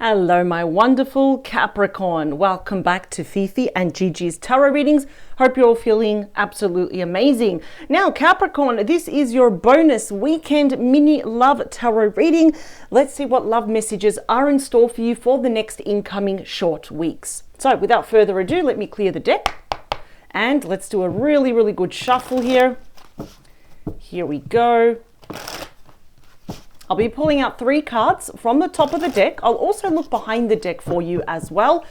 Hello, my wonderful Capricorn. Welcome back to Fifi and Gigi's tarot readings. Hope you're all feeling absolutely amazing. Now, Capricorn, this is your bonus weekend mini love tarot reading. Let's see what love messages are in store for you for the next incoming short weeks. So, without further ado, let me clear the deck and let's do a really good shuffle here. Here we go. I'll be pulling out 3 cards from the top of the deck. I'll also look behind the deck for you as well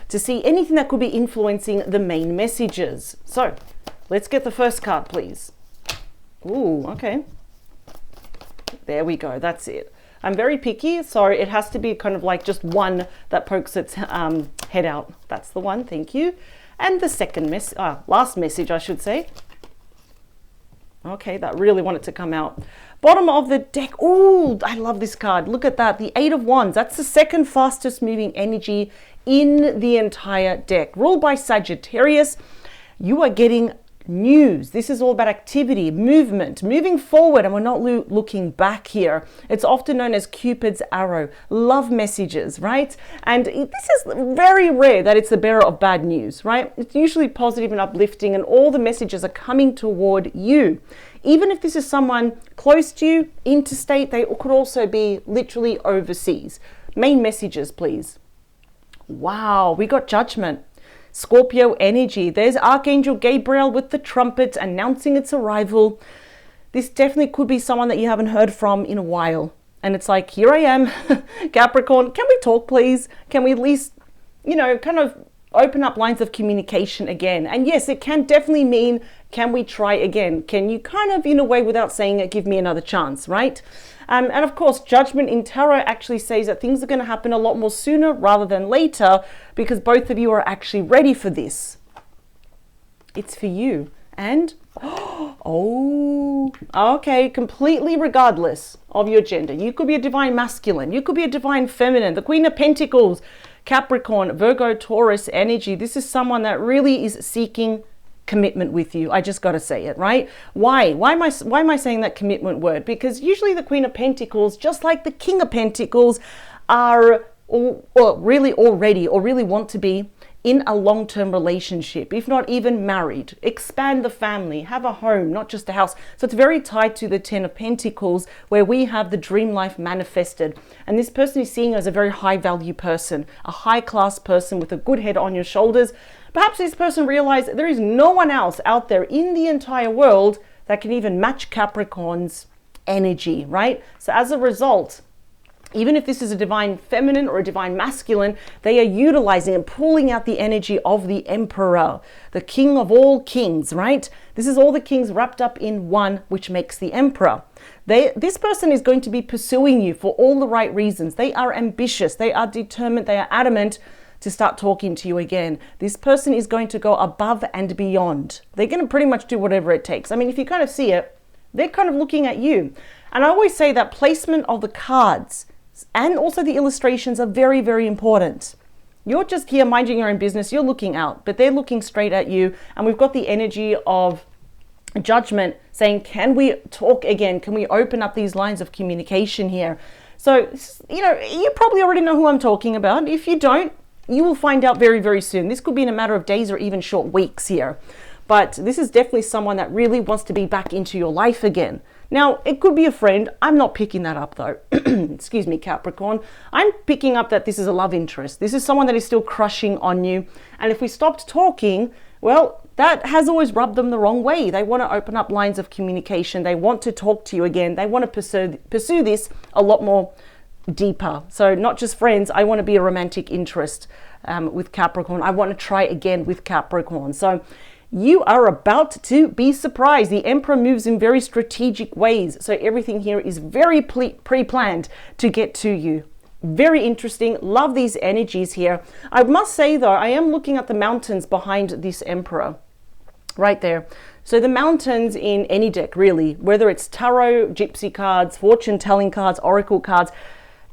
to see anything that could be influencing the main messages. So let's get the first card, please. Ooh, okay. There we go. That's it. I'm very picky, so it has to be kind of like just one that pokes its head out. That's the one. Thank you. And the second last message, I should say. Okay, that really wanted to come out. Bottom of the deck. Oh, I love this card. Look at that. The 8 of Wands. That's the second fastest moving energy in the entire deck. Ruled by Sagittarius. You are getting news. This is all about activity, movement, moving forward, and we're not looking back here. It's often known as Cupid's arrow. Love messages, right? And this is very rare that it's the bearer of bad news, right? It's usually positive and uplifting, and all the messages are coming toward you. Even if this is someone close to you, interstate, they could also be literally overseas. Main messages, please. Wow, we got Judgment. Scorpio energy. There's Archangel Gabriel with the trumpet announcing its arrival. This definitely could be someone that you haven't heard from in a while. And it's like, here I am, Capricorn, can we talk, please? Can we at least, kind of open up lines of communication again? And yes, it can definitely mean, can we try again? Can you kind of, in a way, without saying it, give me another chance, right? And of course, Judgment in tarot actually says that things are going to happen a lot more sooner rather than later because both of you are actually ready for this. It's for you. And, oh, okay, completely regardless of your gender. You could be a divine masculine. You could be a divine feminine. The Queen of Pentacles, Capricorn, Virgo, Taurus energy. This is someone that really is seeking commitment with you. I just got to say it, right? Why am I saying that commitment word? Because usually the Queen of Pentacles, just like the King of Pentacles, are really already or really want to be in a long-term relationship, if not even married, expand the family, have a home, not just a house. So it's very tied to the 10 of Pentacles where we have the dream life manifested. And this person is seeing as a very high value person, a high class person with a good head on your shoulders. Perhaps this person realized there is no one else out there in the entire world that can even match Capricorn's energy, right? So as a result, even if this is a divine feminine or a divine masculine, they are utilizing and pulling out the energy of the Emperor, the king of all kings, right? This is all the kings wrapped up in one, which makes the Emperor. This person is going to be pursuing you for all the right reasons. They are ambitious, they are determined, they are adamant to start talking to you again. This person is going to go above and beyond. They're going to pretty much do whatever it takes. I mean, if you kind of see it, they're kind of looking at you. And I always say that placement of the cards and also the illustrations are very important. You're just here minding your own business, you're looking out, but they're looking straight at you. And we've got the energy of Judgment saying, can we talk again? Can we open up these lines of communication here? So, you probably already know who I'm talking about. If you don't, you will find out very soon. This could be in a matter of days or even short weeks here. But this is definitely someone that really wants to be back into your life again. Now, it could be a friend. I'm not picking that up though. Excuse me, Capricorn. I'm picking up that this is a love interest. This is someone that is still crushing on you. And if we stopped talking, well, that has always rubbed them the wrong way. They want to open up lines of communication. They want to talk to you again. They want to pursue this a lot more deeper. So not just friends, I want to be a romantic interest with Capricorn. I want to try again with Capricorn. So you are about to be surprised. The Emperor moves in very strategic ways. So everything here is very pre-planned to get to you. Very interesting. Love these energies here. I must say though, I am looking at the mountains behind this Emperor right there. So the mountains in any deck really, whether it's tarot, gypsy cards, fortune telling cards, oracle cards,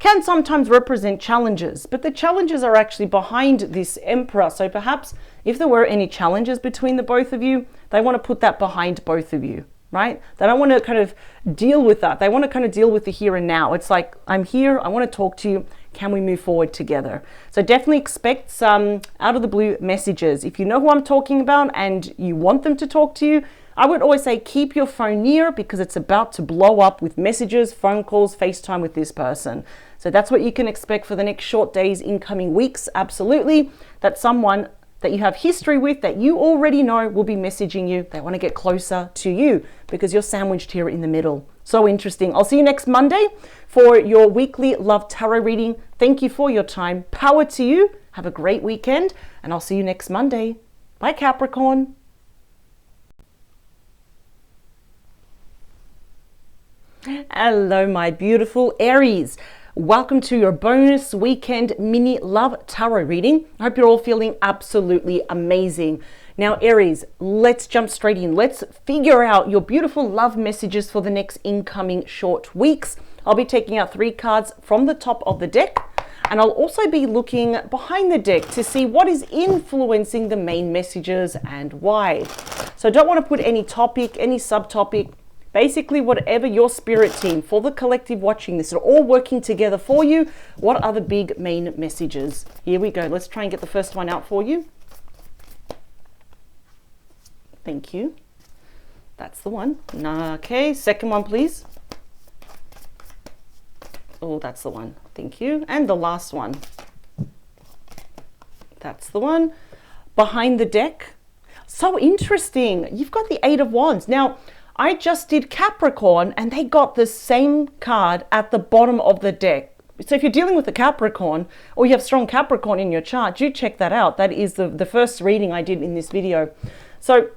can sometimes represent challenges, but the challenges are actually behind this Emperor. So perhaps if there were any challenges between the both of you, they want to put that behind both of you, right? They don't want to kind of deal with that. They want to kind of deal with the here and now. It's like, I'm here, I want to talk to you. Can we move forward together? So definitely expect some out of the blue messages. If you know who I'm talking about and you want them to talk to you, I would always say keep your phone near, because it's about to blow up with messages, phone calls, FaceTime with this person. So that's what you can expect for the next short days, incoming weeks. Absolutely. That someone that you have history with, that you already know, will be messaging you. They want to get closer to you because you're sandwiched here in the middle. So interesting. I'll see you next Monday for your weekly love tarot reading. Thank you for your time. Power to you. Have a great weekend, and I'll see you next Monday. Bye, Capricorn. Hello, my beautiful Aries. Welcome to your bonus weekend mini love tarot reading. I hope you're all feeling absolutely amazing. Now, Aries, let's jump straight in. Let's figure out your beautiful love messages for the next incoming short weeks. I'll be taking out 3 cards from the top of the deck, and I'll also be looking behind the deck to see what is influencing the main messages and why. So I don't want to put any topic, any subtopic. Basically, whatever your spirit team, for the collective watching this, are all working together for you. What are the big main messages? Here we go. Let's try and get the first one out for you. Thank you. That's the one. Okay, second one, please. Oh, that's the one. Thank you. And the last one. That's the one. Behind the deck. So interesting. You've got the 8 of Wands. Now, I just did Capricorn and they got the same card at the bottom of the deck. So if you're dealing with a Capricorn, or you have strong Capricorn in your chart, do check that out. That is the first reading I did in this video. So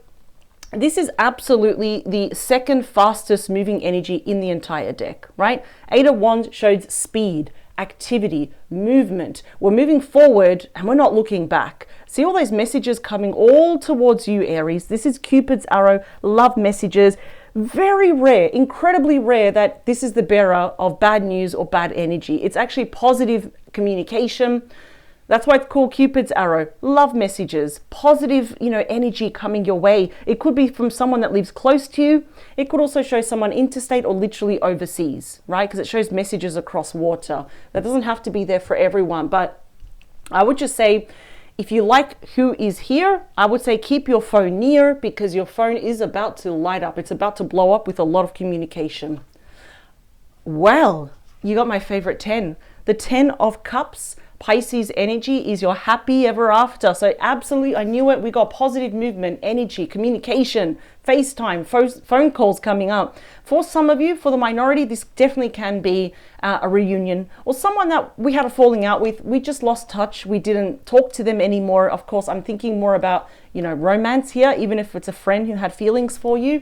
this is absolutely the second fastest moving energy in the entire deck, right? 8 of Wands shows speed, activity, movement. We're moving forward and we're not looking back. See all those messages coming all towards you, Aries. This is Cupid's arrow, love messages. Very rare, incredibly rare that this is the bearer of bad news or bad energy. It's actually positive communication. That's why it's called Cupid's arrow, love messages, positive, energy coming your way. It could be from someone that lives close to you. It could also show someone interstate or literally overseas, right? Because it shows messages across water. That doesn't have to be there for everyone, but I would just say, if you like who is here, I would say keep your phone near, because your phone is about to light up. It's about to blow up with a lot of communication. Well, you got my favorite 10. The 10 of Cups. Pisces energy is your happy ever after. So absolutely, I knew it. We got positive movement, energy, communication, FaceTime, phone calls coming up. For some of you, for the minority, this definitely can be a reunion, or someone that we had a falling out with. We just lost touch. We didn't talk to them anymore. Of course, I'm thinking more about, romance here, even if it's a friend who had feelings for you.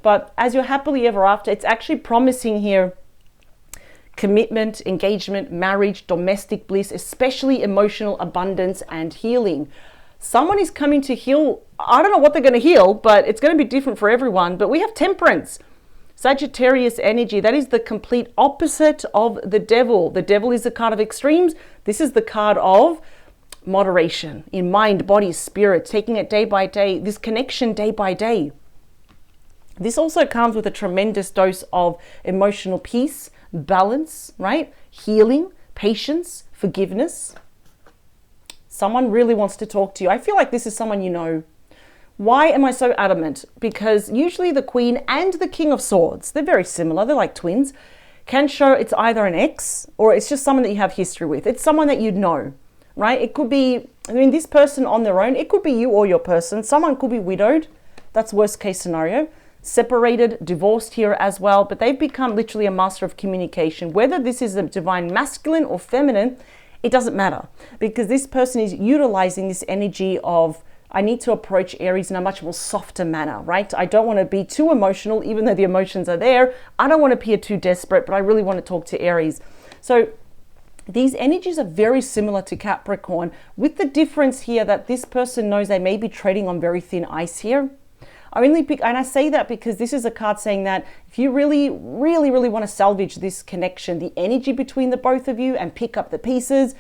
But as you're happily ever after, it's actually promising here commitment, engagement, marriage, domestic bliss, especially emotional abundance and healing. Someone is coming to heal. I don't know what they're going to heal, but it's going to be different for everyone. But we have Temperance, Sagittarius energy. That is the complete opposite of the Devil. The Devil is the card of extremes. This is the card of moderation in mind, body, spirit, taking it day by day, this connection day by day. This also comes with a tremendous dose of emotional peace, balance, right? Healing, patience, forgiveness. Someone really wants to talk to you. I feel like this is someone you know. Why am I so adamant? Because usually the Queen and the King of Swords, they're very similar, they're like twins, can show it's either an ex or it's just someone that you have history with. It's someone that you'd know, right? It could be, this person on their own, it could be you or your person. Someone could be widowed. That's worst case scenario. Separated, divorced here as well, but they've become literally a master of communication. Whether this is a divine masculine or feminine, it doesn't matter, because this person is utilizing this energy of, I need to approach Aries in a much more softer manner, right? I don't want to be too emotional, even though the emotions are there. I don't want to appear too desperate, but I really want to talk to Aries. So these energies are very similar to Capricorn, with the difference here that this person knows they may be treading on very thin ice here. And I say that because this is a card saying that if you really, really, really want to salvage this connection, the energy between the both of you, and pick up the pieces,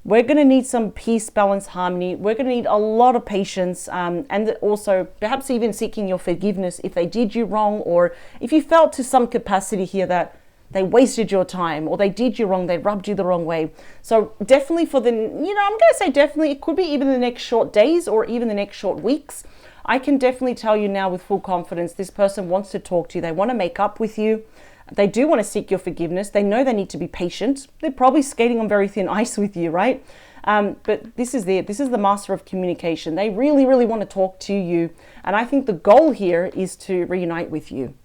We're going to need some peace, balance, harmony. We're going to need a lot of patience, and also perhaps even seeking your forgiveness if they did you wrong, or if you felt to some capacity here that they wasted your time, or they did you wrong, they rubbed you the wrong way. So definitely for the, I'm going to say definitely, it could be even the next short days or even the next short weeks. I can definitely tell you now with full confidence, this person wants to talk to you. They want to make up with you. They do want to seek your forgiveness. They know they need to be patient. They're probably skating on very thin ice with you, right? But this is the master of communication. They really, really want to talk to you. And I think the goal here is to reunite with you,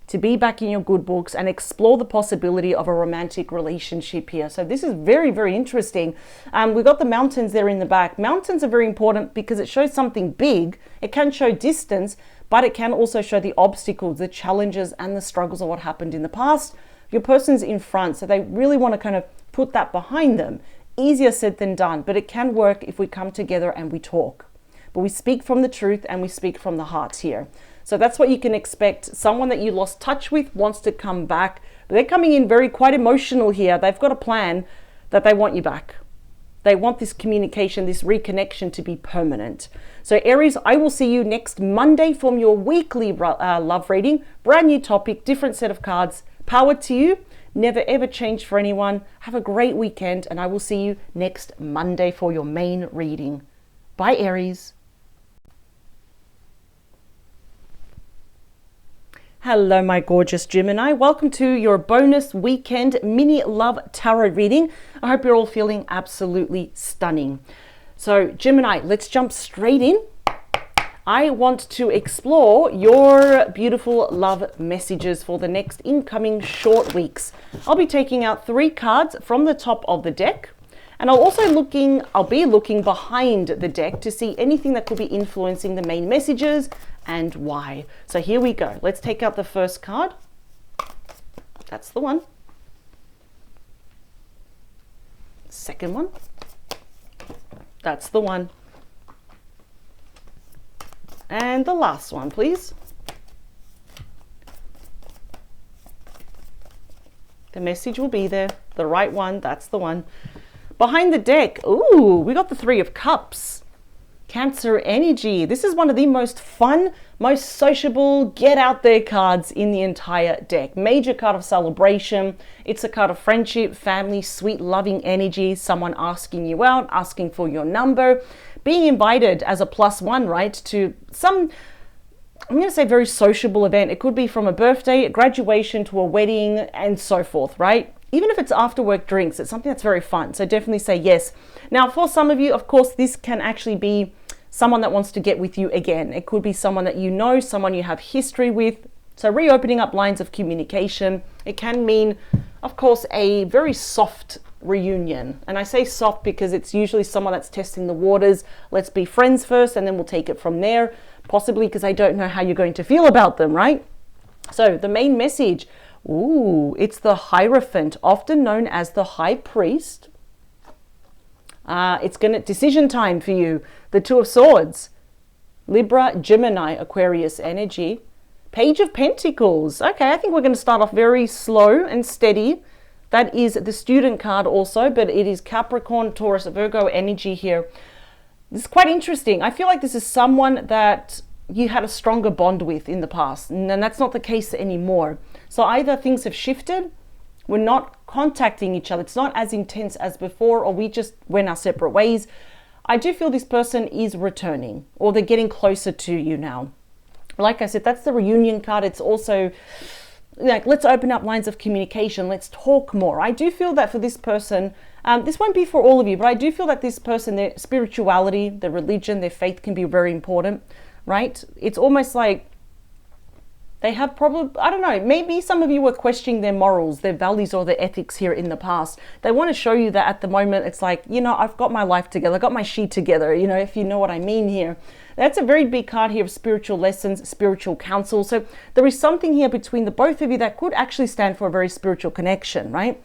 to be back in your good books and explore the possibility of a romantic relationship here. So this is very, very interesting. We've got the mountains there in the back. Mountains are very important because it shows something big. It can show distance, but it can also show the obstacles, the challenges, and the struggles of what happened in the past. Your person's in front, so they really want to kind of put that behind them. Easier said than done, but it can work if we come together and we talk. But we speak from the truth and we speak from the heart here. So that's what you can expect. Someone that you lost touch with wants to come back, but they're coming in quite emotional here. They've got a plan that they want you back. They want this communication, this reconnection to be permanent. So Aries, I will see you next Monday from your weekly love reading. Brand new topic, different set of cards. Power to you. Never ever change for anyone. Have a great weekend, and I will see you next Monday for your main reading. Bye, Aries. Hello, my gorgeous Gemini. Welcome to your bonus weekend mini love tarot reading. I hope you're all feeling absolutely stunning. So Gemini, let's jump straight in. I want to explore your beautiful love messages for the next incoming short weeks. I'll be taking out 3 cards from the top of the deck. And I'll be looking behind the deck to see anything that could be influencing the main messages and why. So here we go. Let's take out the first card. That's the one. Second one. That's the one. And the last one, please. The message will be there. The right one, that's the one. Behind the deck, ooh, we got the 3 of Cups. Cancer energy. This is one of the most fun, most sociable, get out there cards in the entire deck. Major card of celebration. It's a card of friendship, family, sweet, loving energy. Someone asking you out, asking for your number. Being invited as a +1, right, to some, I'm going to say very sociable event. It could be from a birthday, a graduation, to a wedding, and so forth, right? Even if it's after work drinks, it's something that's very fun. So definitely say yes. Now, for some of you, of course, this can actually be someone that wants to get with you again. It could be someone that you know, someone you have history with. So reopening up lines of communication. It can mean, of course, a very soft reunion. And I say soft because it's usually someone that's testing the waters. Let's be friends first, and then we'll take it from there. Possibly because I don't know how you're going to feel about them, right? So the main message, ooh, it's the Hierophant, often known as the High Priest. It's decision time for you. The 2 of Swords, Libra, Gemini, Aquarius energy. Page of Pentacles. Okay, I think we're going to start off very slow and steady. That is the student card also, but it is Capricorn, Taurus, Virgo energy here. This is quite interesting. I feel like this is someone that you had a stronger bond with in the past, and that's not the case anymore. So either things have shifted, we're not contacting each other, it's not as intense as before, or we just went our separate ways. I do feel this person is returning, or they're getting closer to you now. Like I said, that's the reunion card. It's also like, let's open up lines of communication, let's talk more. I do feel that for this person, this won't be for all of you, but I do feel that this person, their spirituality, their religion, their faith can be very important, right? It's almost like they have probably, I don't know, maybe some of you were questioning their morals, their values, or their ethics here in the past. They want to show you that at the moment, it's like, I've got my life together, I've got my sheet together, if you know what I mean here. That's a very big card here of spiritual lessons, spiritual counsel. So there is something here between the both of you that could actually stand for a very spiritual connection, right?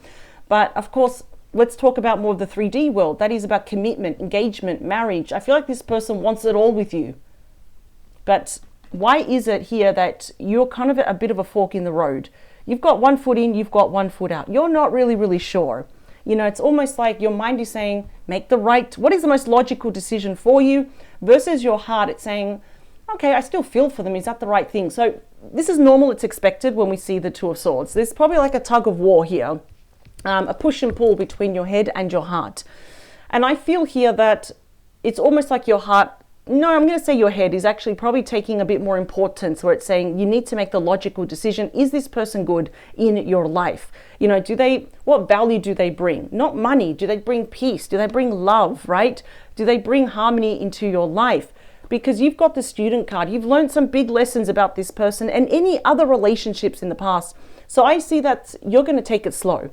But of course, let's talk about more of the 3D world. That is about commitment, engagement, marriage. I feel like this person wants it all with you. But why is it here that you're kind of at a bit of a fork in the road? You've got one foot in, you've got one foot out. You're not really sure. You know, it's almost like your mind is saying, make the right, what is the most logical decision for you, versus your heart, it's saying, okay, I still feel for them. Is that the right thing? So this is normal. It's expected when we see the Two of Swords. There's probably like a tug of war here, a push and pull between your head and your heart. And I feel here that it's almost like your heart, no, I'm going to say your head is actually probably taking a bit more importance, where it's saying you need to make the logical decision. Is this person good in your life? You know, what value do they bring? Not money. Do they bring peace? Do they bring love, right? Do they bring harmony into your life? Because you've got the Student card. You've learned some big lessons about this person and any other relationships in the past. So I see that you're going to take it slow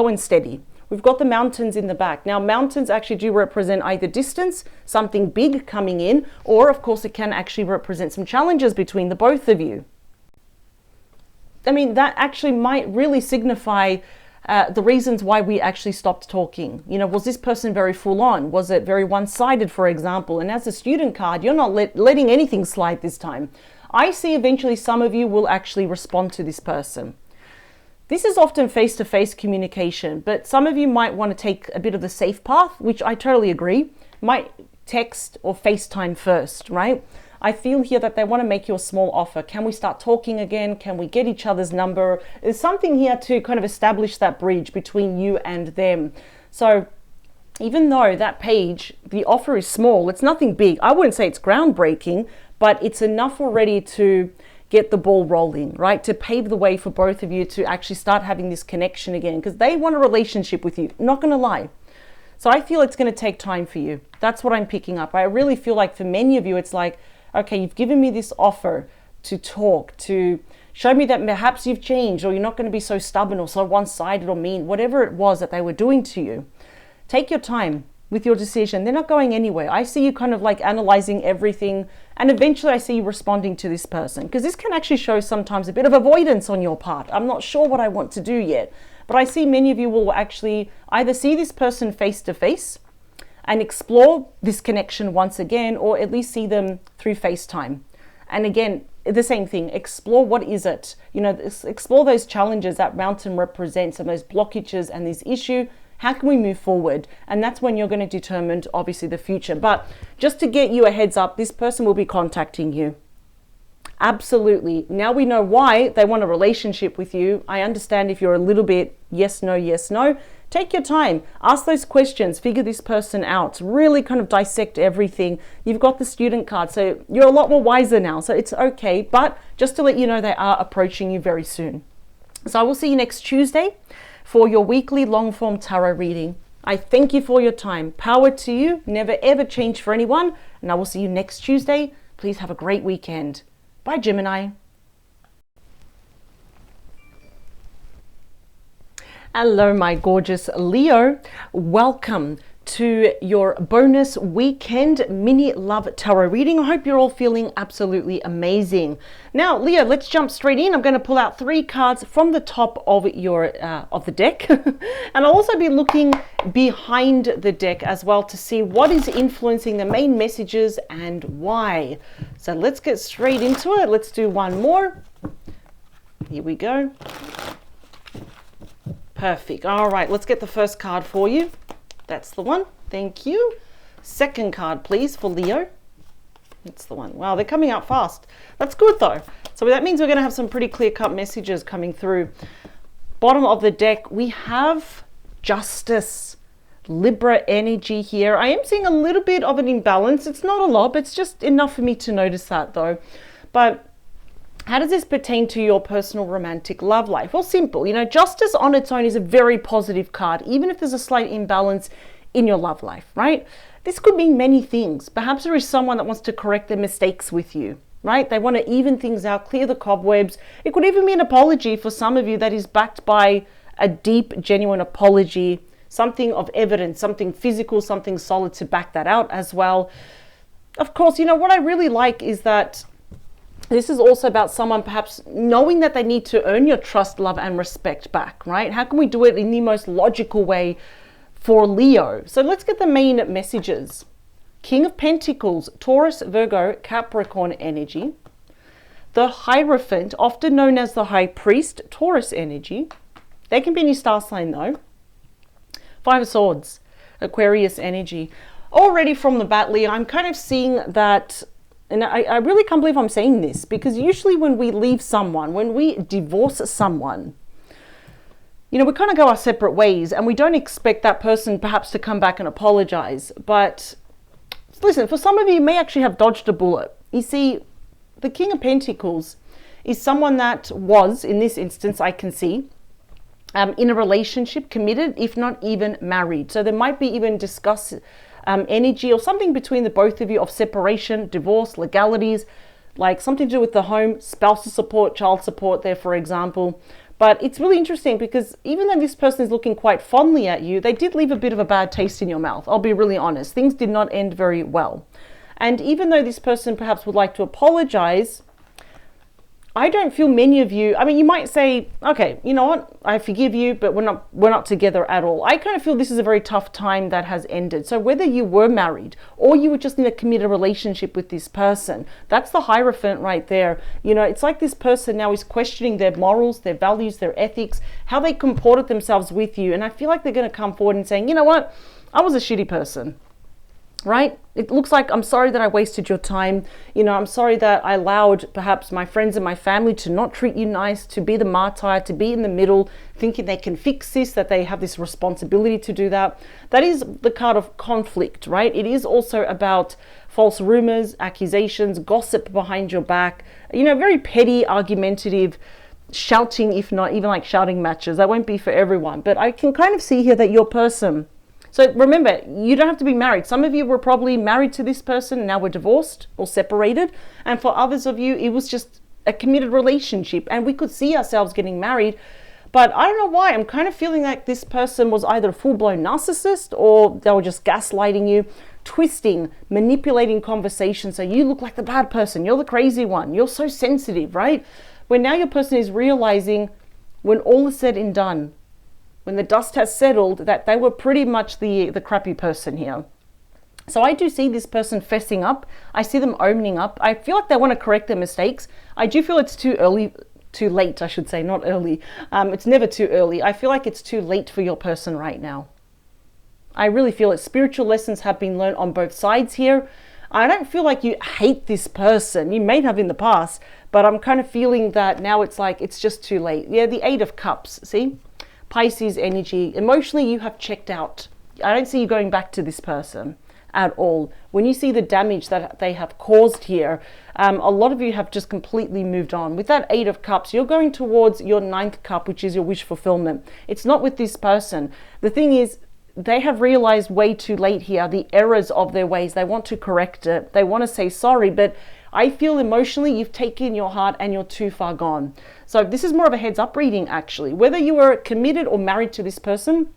and steady. We've got the mountains in the back. Now, mountains actually do represent either distance, something big coming in, or of course it can actually represent some challenges between the both of you. I mean, that actually might really signify the reasons why we actually stopped talking. You know, was this person very full on? Was it very one-sided, for example? And as a Student card, you're not letting anything slide this time. I see eventually some of you will actually respond to this person. This is often face-to-face communication, but some of you might want to take a bit of the safe path, which I totally agree. Might text or FaceTime first, right? I feel here that they want to make you a small offer. Can we start talking again? Can we get each other's number? There's something here to kind of establish that bridge between you and them. So even though that page, the offer is small, it's nothing big. I wouldn't say it's groundbreaking, but it's enough already to get the ball rolling, right? To pave the way for both of you to actually start having this connection again, because they want a relationship with you, not going to lie. So I feel it's going to take time for you. That's what I'm picking up. I really feel like for many of you, it's like, okay, you've given me this offer to talk, to show me that perhaps you've changed, or you're not going to be so stubborn or so one-sided or mean, whatever it was that they were doing to you. Take your time with your decision. They're not going anywhere. I see you kind of like analyzing everything, and eventually I see you responding to this person, because this can actually show sometimes a bit of avoidance on your part. I'm not sure what I want to do yet, but I see many of you will actually either see this person face to face and explore this connection once again, or at least see them through FaceTime. And again, the same thing, explore what is it, you know, explore those challenges that mountain represents and those blockages and this issue. How can we move forward? And that's when you're going to determine, obviously, the future. But just to get you a heads up, this person will be contacting you. Absolutely. Now we know why they want a relationship with you. I understand if you're a little bit yes, no. Take your time. Ask those questions. Figure this person out. Really kind of dissect everything. You've got the Student card, so you're a lot more wiser now. So it's okay. But just to let you know, they are approaching you very soon. So I will see you next Tuesday for your weekly long-form tarot reading. I thank you for your time. Power to you. Never ever change for anyone. And I will see you next Tuesday. Please have a great weekend. Bye, Gemini. Hello, my gorgeous Leo. Welcome to your bonus weekend mini love tarot reading. I hope you're all feeling absolutely amazing. Now, Leo, let's jump straight in. I'm going to pull out 3 cards from the top of your of the deck, and I'll also be looking behind the deck as well to see what is influencing the main messages and why. So let's get straight into it. Let's do one more. Here we go. Perfect. All right, let's get the first card for you. That's the one. Thank you. Second card, please, for Leo. That's the one. Wow, they're coming out fast. That's good, though. So that means we're going to have some pretty clear-cut messages coming through. Bottom of the deck, we have Justice. Libra energy here. I am seeing a little bit of an imbalance. It's not a lot, but it's just enough for me to notice that, though. But how does this pertain to your personal romantic love life? Well, simple. You know, Justice on its own is a very positive card, even if there's a slight imbalance in your love life, right? This could mean many things. Perhaps there is someone that wants to correct their mistakes with you, right? They want to even things out, clear the cobwebs. It could even be an apology for some of you that is backed by a deep, genuine apology, something of evidence, something physical, something solid to back that out as well. Of course, you know, what I really like is that this is also about someone perhaps knowing that they need to earn your trust, love, and respect back, right? How can we do it in the most logical way for Leo? So let's get the main messages. King of Pentacles, Taurus, Virgo, Capricorn energy. The Hierophant, often known as the High Priest, Taurus energy. They can be any star sign though. Five of Swords, Aquarius energy. Already from the bat, Leo, I'm kind of seeing that, and I really can't believe I'm saying this, because usually when we leave someone, when we divorce someone, you know, we kind of go our separate ways and we don't expect that person perhaps to come back and apologize. But listen, for some of you, you may actually have dodged a bullet. You see, the King of Pentacles is someone that was, in this instance, I can see, in a relationship, committed, if not even married. So there might be even discuss energy or something between the both of you of separation, divorce, legalities, like something to do with the home, spousal support, child support there, for example. But it's really interesting because even though this person is looking quite fondly at you, they did leave a bit of a bad taste in your mouth. I'll be really honest. Things did not end very well. And even though this person perhaps would like to apologize, I don't feel many of you, I mean, you might say, okay, you know what, I forgive you, but we're not together at all. I kind of feel this is a very tough time that has ended. So whether you were married or you were just in a committed relationship with this person, that's the Hierophant right there. You know, it's like this person now is questioning their morals, their values, their ethics, how they comported themselves with you. And I feel like they're going to come forward and saying, you know what, I was a shitty person. Right? It looks like I'm sorry that I wasted your time. You know, I'm sorry that I allowed perhaps my friends and my family to not treat you nice, to be the martyr, to be in the middle, thinking they can fix this, that they have this responsibility to do that. That is the card of conflict, right? It is also about false rumors, accusations, gossip behind your back, you know, very petty, argumentative, shouting, if not even like shouting matches. That won't be for everyone. But I can kind of see here that your person, so remember, you don't have to be married. Some of you were probably married to this person and now we're divorced or separated. And for others of you, it was just a committed relationship and we could see ourselves getting married. But I don't know why. I'm kind of feeling like this person was either a full-blown narcissist or they were just gaslighting you, twisting, manipulating conversation. So you look like the bad person. You're the crazy one. You're so sensitive, right? When now your person is realizing when all is said and done, when the dust has settled, that they were pretty much the crappy person here. So I do see this person fessing up. I see them owning up. I feel like they want to correct their mistakes. I do feel it's too late, I should say, not early. It's never too early. I feel like it's too late for your person right now. I really feel it. Spiritual lessons have been learned on both sides here. I don't feel like you hate this person. You may have in the past, but I'm kind of feeling that now it's like it's just too late. Yeah, the Eight of Cups, see? Pisces energy. Emotionally, you have checked out. I don't see you going back to this person at all. When you see the damage that they have caused here, a lot of you have just completely moved on. With that Eight of Cups, you're going towards your ninth cup, which is your wish fulfillment. It's not with this person. The thing is, they have realized way too late here the errors of their ways. They want to correct it. They want to say sorry, but I feel emotionally you've taken your heart and you're too far gone. So this is more of a heads up reading actually. Whether you were committed or married to this person,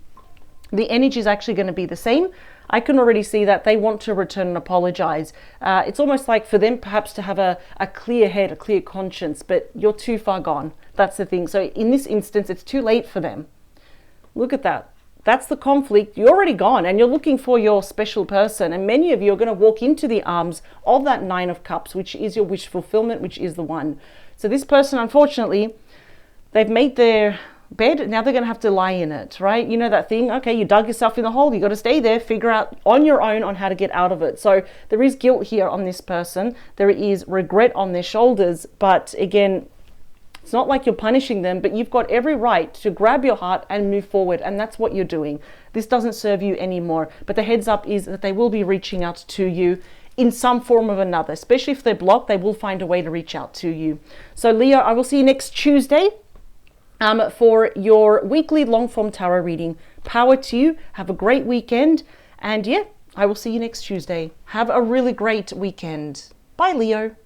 the energy is actually going to be the same. I can already see that they want to return and apologize. It's almost like for them perhaps to have a clear head, a clear conscience, but you're too far gone. That's the thing. So in this instance, it's too late for them. Look at that. That's the conflict. You're already gone and you're looking for your special person. And many of you are going to walk into the arms of that Nine of Cups, which is your wish fulfillment, which is the one. So this person, unfortunately, they've made their bed. Now they're going to have to lie in it, right? You know that thing? Okay, you dug yourself in the hole. You got to stay there, figure out on your own on how to get out of it. So there is guilt here on this person. There is regret on their shoulders. But again, it's not like you're punishing them, but you've got every right to grab your heart and move forward. And that's what you're doing. This doesn't serve you anymore. But the heads up is that they will be reaching out to you in some form or another. Especially if they're blocked, they will find a way to reach out to you. So Leo, I will see you next Tuesday for your weekly long form tarot reading. Power to you. Have a great weekend. And yeah, I will see you next Tuesday. Have a really great weekend. Bye, Leo.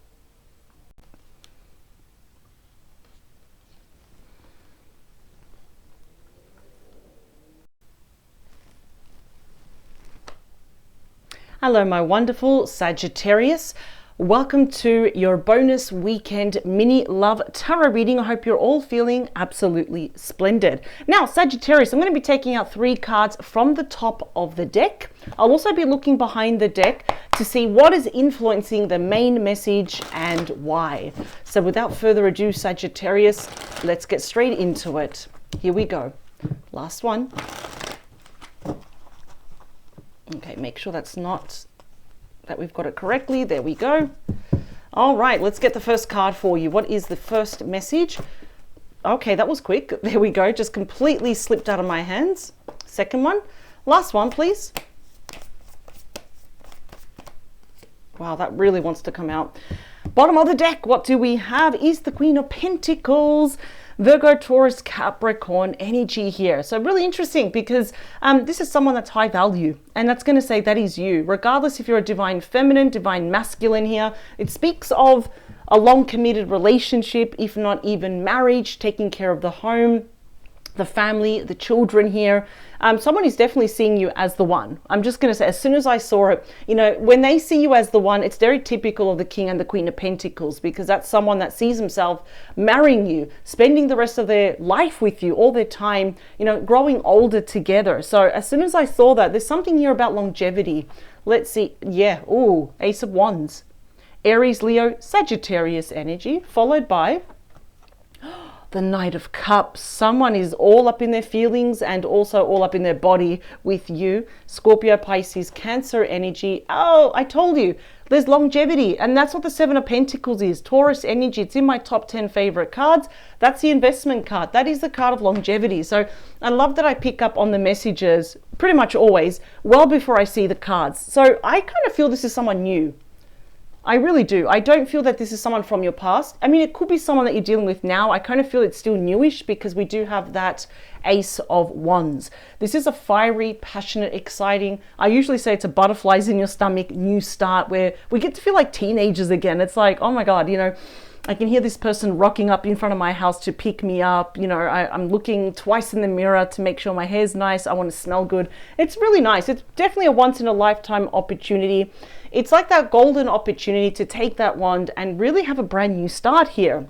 Hello, my wonderful Sagittarius. Welcome to your bonus weekend mini love tarot reading. I hope you're all feeling absolutely splendid. Now, Sagittarius, I'm going to be taking out 3 cards from the top of the deck. I'll also be looking behind the deck to see what is influencing the main message and why. So without further ado, Sagittarius, let's get straight into it. Here we go. Last one. Okay, make sure that's not, that we've got it correctly. There we go. All right, let's get the first card for you. What is the first message? Okay, that was quick. There we go. Just completely slipped out of my hands. Second one. Last one, please. Wow, that really wants to come out. Bottom of the deck, what do we have is the Queen of Pentacles. Virgo, Taurus, Capricorn energy here. So really interesting because this is someone that's high value, and that's going to say that is you, regardless if you're a divine feminine, divine masculine here. It speaks of a long committed relationship, if not even marriage, taking care of the home, the family, the children here. Someone is definitely seeing you as the one. I'm just going to say, as soon as I saw it, you know, when they see you as the one, it's very typical of the King and the Queen of Pentacles, because that's someone that sees himself marrying you, spending the rest of their life with you, all their time, you know, growing older together. So as soon as I saw that, there's something here about longevity. Let's see. Yeah. Ooh, Ace of Wands. Aries, Leo, Sagittarius energy, followed by the Knight of Cups. Someone is all up in their feelings and also all up in their body with you. Scorpio, Pisces, Cancer energy. Oh, I told you, there's longevity. And that's what the Seven of Pentacles is. Taurus energy. It's in my top 10 favorite cards. That's the investment card. That is the card of longevity. So I love that I pick up on the messages pretty much always well before I see the cards. So I kind of feel this is someone new. I really do. I don't feel that this is someone from your past. I mean, it could be someone that you're dealing with now. I kind of feel it's still newish because we do have that Ace of Wands. This is a fiery, passionate, exciting, I usually say it's a butterflies in your stomach, new start where we get to feel like teenagers again. It's like, oh my God, you know, I can hear this person rocking up in front of my house to pick me up. You know, I'm looking twice in the mirror to make sure my hair's nice. I want to smell good. It's really nice. It's definitely a once in a lifetime opportunity. It's like that golden opportunity to take that wand and really have a brand new start here.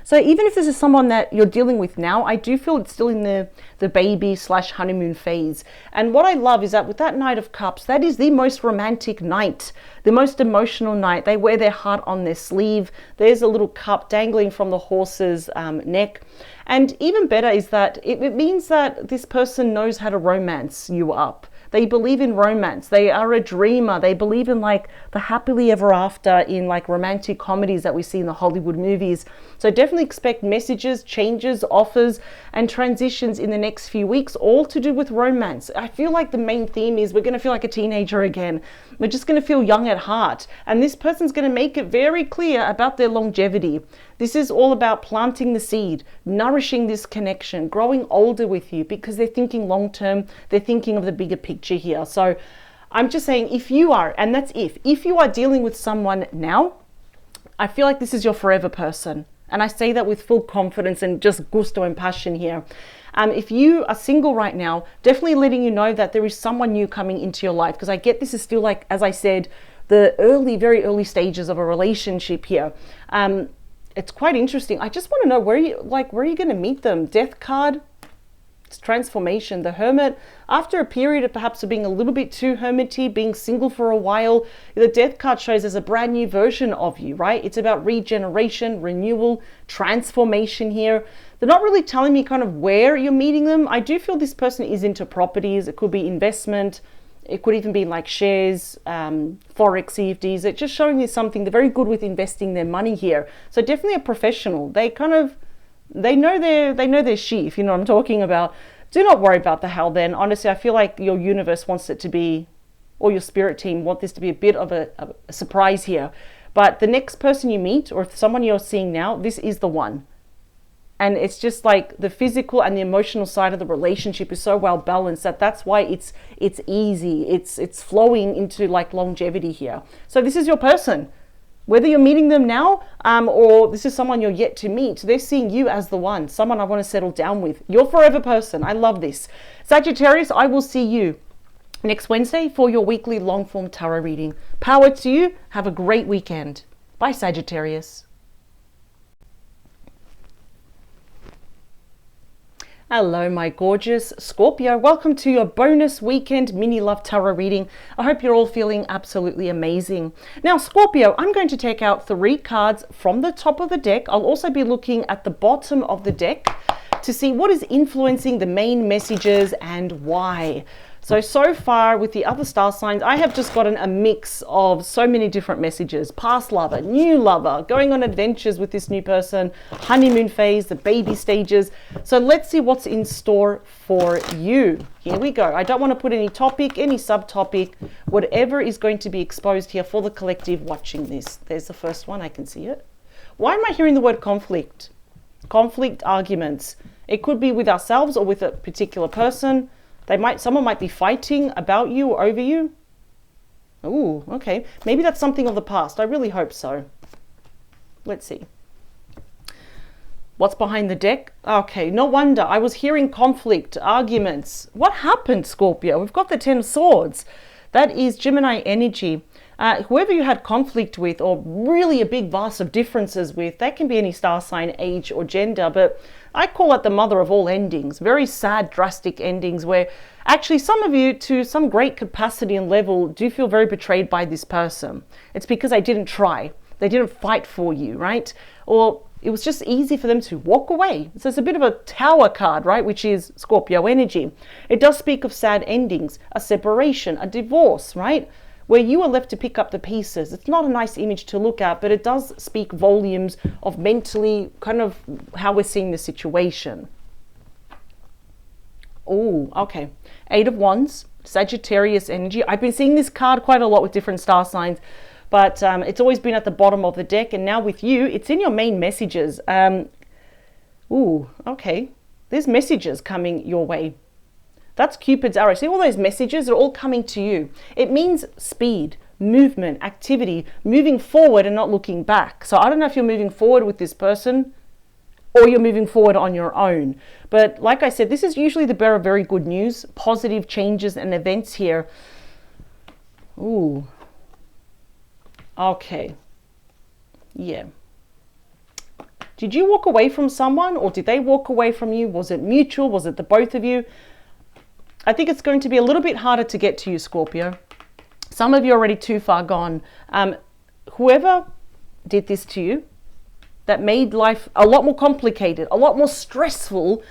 So even if this is someone that you're dealing with now, I do feel it's still in the baby / honeymoon phase. And what I love is that with that Knight of Cups, that is the most romantic night, the most emotional night. They wear their heart on their sleeve. There's a little cup dangling from the horse's neck. And even better is that it means that this person knows how to romance you up. They believe in romance. They are a dreamer. They believe in like the happily ever after in like romantic comedies that we see in the Hollywood movies. So definitely expect messages, changes, offers, and transitions in the next few weeks, all to do with romance. I feel like the main theme is we're going to feel like a teenager again. We're just going to feel young at heart. And this person's going to make it very clear about their longevity. This is all about planting the seed, nourishing this connection, growing older with you, because they're thinking long term. They're thinking of the bigger picture here. So I'm just saying, if you are, and that's if you are dealing with someone now, I feel like this is your forever person. And I say that with full confidence and just gusto and passion here. If you are single right now, definitely letting you know that there is someone new coming into your life, because I get this is still like, as I said, the very early stages of a relationship here. It's quite interesting. I just want to know where are you going to meet them? Death card, it's transformation. The Hermit, after a period of perhaps of being a little bit too hermity, being single for a while, the Death card shows there's a brand new version of you, right? It's about regeneration, renewal, transformation here. They're not really telling me kind of where you're meeting them. I do feel this person is into properties. It could be investment. It could even be like shares, Forex, CFDs. It's just showing me something. They're very good with investing their money here. So definitely a professional. They know their she, if you know what I'm talking about. Do not worry about the how then. Honestly, I feel like your universe wants it to be, or your spirit team want this to be a bit of a surprise here. But the next person you meet, or if someone you're seeing now, this is the one. And it's just like the physical and the emotional side of the relationship is so well balanced that's why it's easy. It's flowing into like longevity here. So this is your person. Whether you're meeting them now or this is someone you're yet to meet, they're seeing you as the one, someone I want to settle down with. Your forever person. I love this. Sagittarius, I will see you next Wednesday for your weekly long form tarot reading. Power to you. Have a great weekend. Bye, Sagittarius. Hello, my gorgeous Scorpio. Welcome to your bonus weekend mini love tarot reading. I hope you're all feeling absolutely amazing. Now, Scorpio, I'm going to take out 3 cards from the top of the deck. I'll also be looking at the bottom of the deck to see what is influencing the main messages and why. So far with the other star signs, I have just gotten a mix of so many different messages. Past lover, new lover, going on adventures with this new person, honeymoon phase, the baby stages. So let's see what's in store for you. Here we go. I don't want to put any topic, any subtopic, whatever is going to be exposed here for the collective watching this. There's the first one. I can see it. Why am I hearing the word conflict? Conflict, arguments. It could be with ourselves or with a particular person. Someone might be fighting about you or over you. Ooh, okay. Maybe that's something of the past. I really hope so. Let's see. What's behind the deck? Okay, no wonder. I was hearing conflict, arguments. What happened, Scorpio? We've got the 10 of Swords. That is Gemini energy. Whoever you had conflict with or really a big vast of differences with, that can be any star sign, age or gender, but I call it the mother of all endings. Very sad, drastic endings where actually some of you to some great capacity and level do feel very betrayed by this person. It's because they didn't try. They didn't fight for you, right? Or it was just easy for them to walk away. So it's a bit of a Tower card, right? Which is Scorpio energy. It does speak of sad endings, a separation, a divorce, right? Where you are left to pick up the pieces. It's not a nice image to look at, but it does speak volumes of mentally kind of how we're seeing the situation. Oh, okay. 8 of Wands, Sagittarius energy. I've been seeing this card quite a lot with different star signs, but it's always been at the bottom of the deck. And now with you, it's in your main messages. Ooh, okay. There's messages coming your way. That's Cupid's arrow. See all those messages are all coming to you. It means speed, movement, activity, moving forward and not looking back. So I don't know if you're moving forward with this person or you're moving forward on your own. But like I said, this is usually the bearer of very good news, positive changes and events here. Ooh. Okay. Yeah. Did you walk away from someone or did they walk away from you? Was it mutual? Was it the both of you? I think it's going to be a little bit harder to get to you, Scorpio. Some of you are already too far gone. Whoever did this to you, that made life a lot more complicated, a lot more stressful,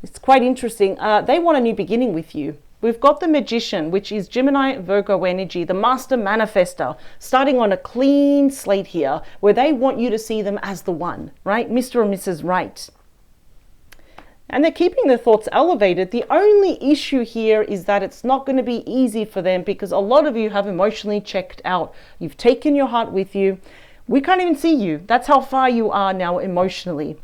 it's quite interesting. They want a new beginning with you. We've got the Magician, which is Gemini, Virgo energy, the master manifester, starting on a clean slate here, where they want you to see them as the one, right? Mr. and Mrs. Right. And they're keeping their thoughts elevated. The only issue here is that it's not going to be easy for them because a lot of you have emotionally checked out. You've taken your heart with you. We can't even see you. That's how far you are now emotionally.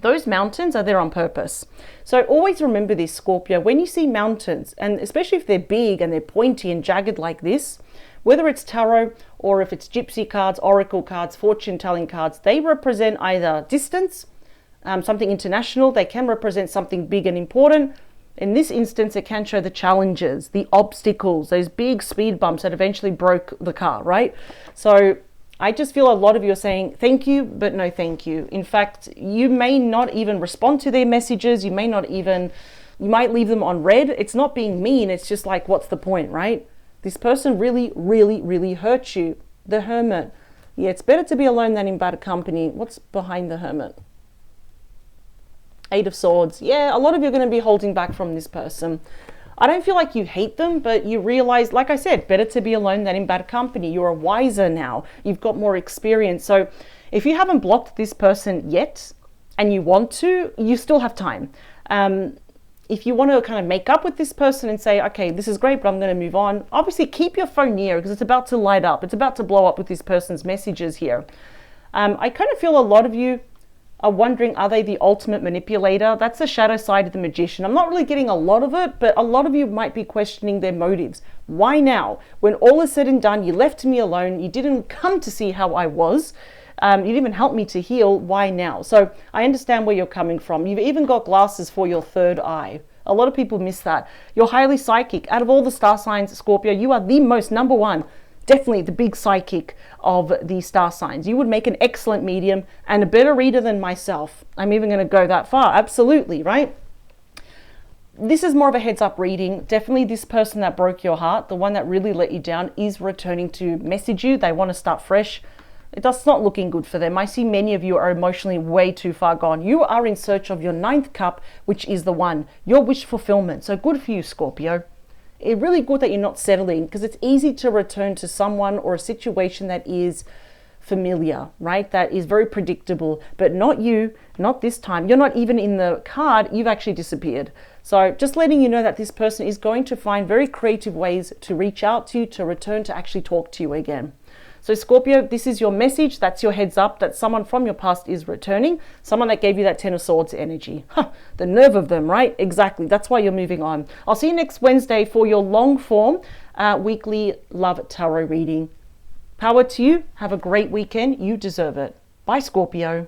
Those mountains are there on purpose. So always remember this, Scorpio. When you see mountains, and especially if they're big and they're pointy and jagged like this, whether it's tarot or if it's gypsy cards, oracle cards, fortune-telling cards, they represent either distance, something international. They can represent something big and important. In this instance, it can show the challenges, the obstacles, those big speed bumps that eventually broke the car, right? So I just feel a lot of you are saying thank you, but no thank you. In fact, you may not even respond to their messages. You might leave them on read. It's not being mean. It's just like, what's the point, right? This person really, really, really hurt you. The Hermit. Yeah, it's better to be alone than in bad company. What's behind the Hermit? 8 of Swords. Yeah, a lot of you are going to be holding back from this person. I don't feel like you hate them, but you realize, like I said, better to be alone than in bad company. You're wiser now. You've got more experience. So if you haven't blocked this person yet and you want to, you still have time. If you want to kind of make up with this person and say, okay, this is great, but I'm going to move on. Obviously, keep your phone near because it's about to light up. It's about to blow up with this person's messages here. I kind of feel a lot of you are wondering, are they the ultimate manipulator? That's the shadow side of the Magician. I'm not really getting a lot of it, but a lot of you might be questioning their motives. Why now? When all is said and done, you left me alone. You didn't come to see how I was. You didn't even help me to heal. Why now? So I understand where you're coming from. You've even got glasses for your third eye. A lot of people miss that. You're highly psychic. Out of all the star signs, Scorpio, you are the most number one. Definitely the big psychic of the star signs. You would make an excellent medium and a better reader than myself. I'm even going to go that far. Absolutely, right? This is more of a heads up reading. Definitely this person that broke your heart, the one that really let you down, is returning to message you. They want to start fresh. That's not looking good for them. I see many of you are emotionally way too far gone. You are in search of your 9th cup, which is the one, your wish fulfillment. So good for you, Scorpio. really good that you're not settling, because it's easy to return to someone or a situation that is familiar, right? That is very predictable, but not you, not this time. You're not even in the card, you've actually disappeared. So just letting you know that this person is going to find very creative ways to reach out to you, to return, to actually talk to you again. So Scorpio, this is your message. That's your heads up that someone from your past is returning. Someone that gave you that Ten of Swords energy. The nerve of them, right? Exactly. That's why you're moving on. I'll see you next Wednesday for your long form weekly love tarot reading. Power to you. Have a great weekend. You deserve it. Bye, Scorpio.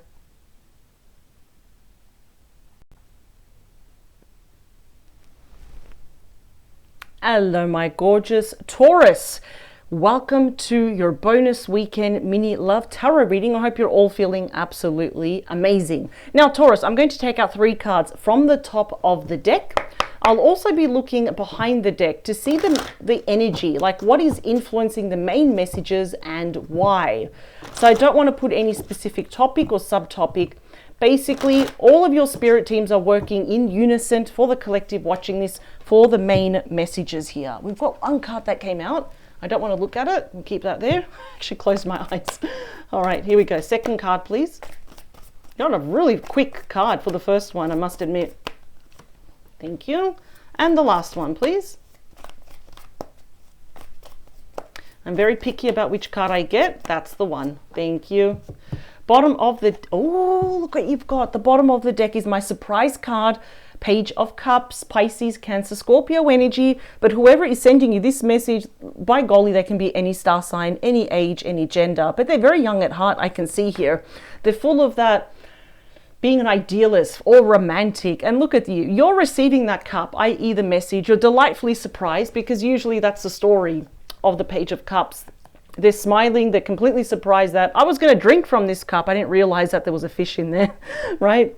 Hello, my gorgeous Taurus. Welcome to your bonus weekend mini love tarot reading. I hope you're all feeling absolutely amazing. Now, Taurus, I'm going to take out 3 cards from the top of the deck. I'll also be looking behind the deck to see the energy, like what is influencing the main messages and why. So I don't want to put any specific topic or subtopic. Basically, all of your spirit teams are working in unison for the collective watching this for the main messages here. We've got one card that came out. I don't want to look at it. We'll keep that there. Actually close my eyes. All right, here we go. Second card, please. Got a really quick card for the first one, I must admit. Thank you. And the last one, please. I'm very picky about which card I get. That's the one. Thank you. Bottom of the... Oh, look what you've got. The bottom of the deck is my surprise card. Page of Cups, Pisces, Cancer, Scorpio energy. But whoever is sending you this message, by golly, they can be any star sign, any age, any gender. But they're very young at heart, I can see here. They're full of that being an idealist or romantic. And look at you. You're receiving that cup, i.e. the message. You're delightfully surprised, because usually that's the story of the Page of Cups. They're smiling. They're completely surprised that I was going to drink from this cup. I didn't realize that there was a fish in there, right?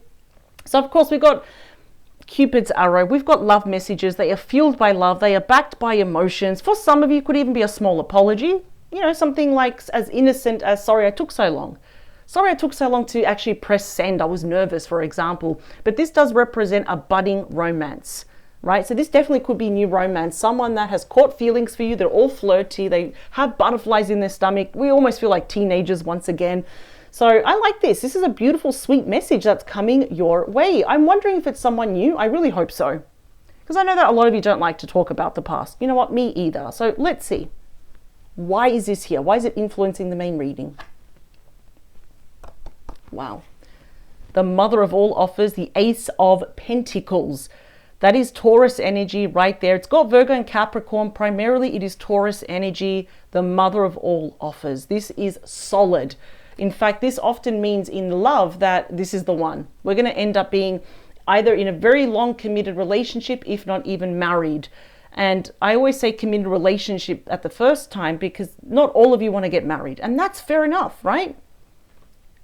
So, of course, we've got Cupid's arrow. We've got love messages. They are fueled by love. They are backed by emotions. For some of you, it could even be a small apology. You know, something like as innocent as, sorry, I took so long. Sorry, I took so long to actually press send. I was nervous, for example. But this does represent a budding romance, right? So this definitely could be new romance. Someone that has caught feelings for you. They're all flirty. They have butterflies in their stomach. We almost feel like teenagers once again. So I like this. This is a beautiful, sweet message that's coming your way. I'm wondering if it's someone new. I really hope so. Because I know that a lot of you don't like to talk about the past. You know what? Me either. So let's see. Why is this here? Why is it influencing the main reading? Wow. The mother of all offers, the Ace of Pentacles. That is Taurus energy right there. It's got Virgo and Capricorn. Primarily, it is Taurus energy, the mother of all offers. This is solid. In fact, this often means in love that this is the one. We're going to end up being either in a very long committed relationship, if not even married. And I always say committed relationship at the first time, because not all of you want to get married. And that's fair enough, right?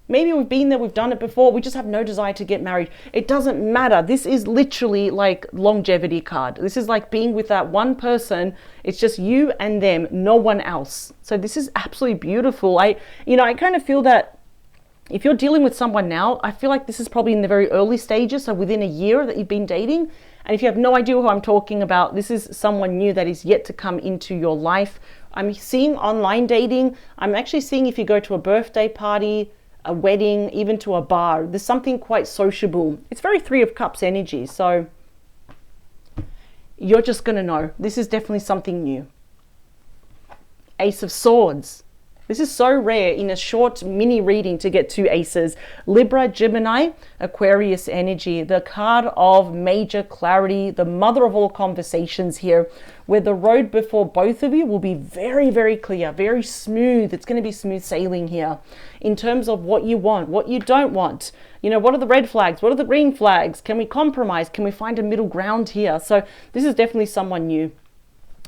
Maybe we've been there, we've done it before. We just have no desire to get married. It doesn't matter. This is literally like longevity card. This is like being with that one person. It's just you and them, no one else. So this is absolutely beautiful. I kind of feel that if you're dealing with someone now, I feel like this is probably in the very early stages. So within a year that you've been dating. And if you have no idea who I'm talking about, this is someone new that is yet to come into your life. I'm seeing online dating. I'm actually seeing if you go to a birthday party, a wedding, even to a bar, there's something quite sociable. It's very Three of Cups energy. So you're just going to know. This is definitely something new. Ace of Swords. This is so rare in a short mini reading to get 2 aces. Libra, Gemini, Aquarius energy. The card of major clarity, the mother of all conversations here, where the road before both of you will be very, very clear, very smooth. It's going to be smooth sailing here in terms of what you want, what you don't want. You know, what are the red flags? What are the green flags? Can we compromise? Can we find a middle ground here? So this is definitely someone new.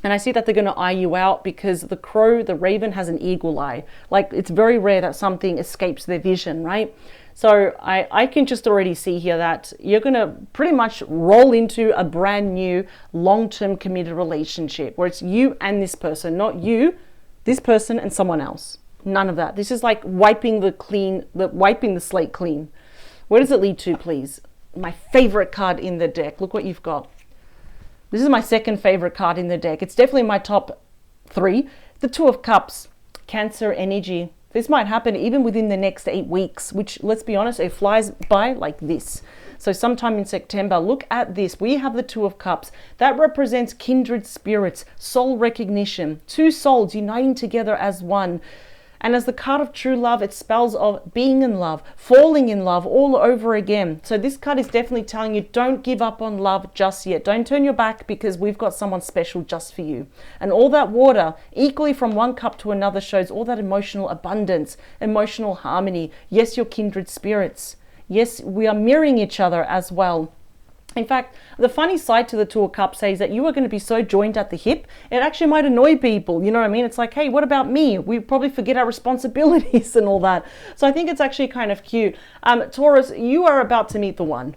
And I see that they're going to eye you out, because the crow, the raven, has an eagle eye. Like, it's very rare that something escapes their vision, right? So I can just already see here that you're going to pretty much roll into a brand new long-term committed relationship where it's you and this person, not you, this person and someone else. None of that. This is like wiping the slate clean. Where does it lead to, please? My favorite card in the deck. Look what you've got. This is my second favorite card in the deck. It's definitely my top 3. The Two of Cups, Cancer energy. This might happen even within the next 8 weeks, which, let's be honest, it flies by like this. So sometime in September, look at this. We have the Two of Cups. That represents kindred spirits, soul recognition, 2 souls uniting together as one. And as the card of true love, it spells of being in love, falling in love all over again. So this card is definitely telling you, don't give up on love just yet. Don't turn your back, because we've got someone special just for you. And all that water, equally from one cup to another, shows all that emotional abundance, emotional harmony. Yes, your kindred spirits. Yes, we are mirroring each other as well. In fact, the funny side to the Two of Cups says that you are going to be so joined at the hip, it actually might annoy people. You know what I mean? It's like, hey, what about me? We probably forget our responsibilities and all that. So I think it's actually kind of cute. Taurus, you are about to meet the one.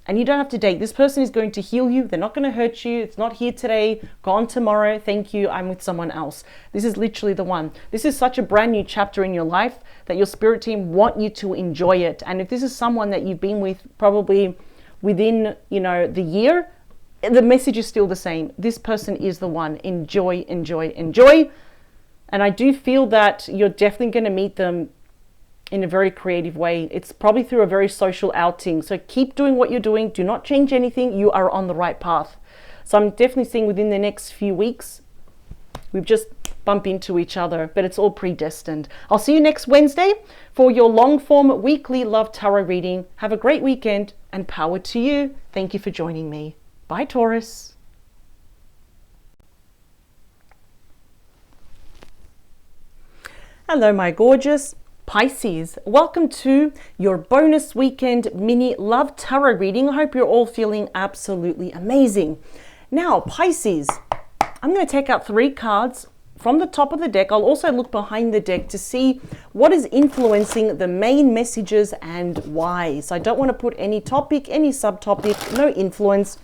And you don't have to date. This person is going to heal you. They're not going to hurt you. It's not here today, gone tomorrow. Thank you. I'm with someone else. This is literally the one. This is such a brand new chapter in your life that your spirit team want you to enjoy it. And if this is someone that you've been with probably within, the year, the message is still the same. This person is the one. Enjoy, enjoy, enjoy. And I do feel that you're definitely going to meet them in a very creative way. It's probably through a very social outing. So keep doing what you're doing. Do not change anything. You are on the right path. So I'm definitely seeing within the next few weeks, we've just bump into each other, but it's all predestined. I'll see you next Wednesday for your long form weekly love tarot reading. Have a great weekend and power to you. Thank you for joining me. Bye, Taurus. Hello, my gorgeous Pisces. Welcome to your bonus weekend mini love tarot reading. I hope you're all feeling absolutely amazing. Now, Pisces, I'm going to take out 3 cards from the top of the deck. I'll also look behind the deck to see what is influencing the main messages and why. So I don't want to put any topic, any subtopic, no influence.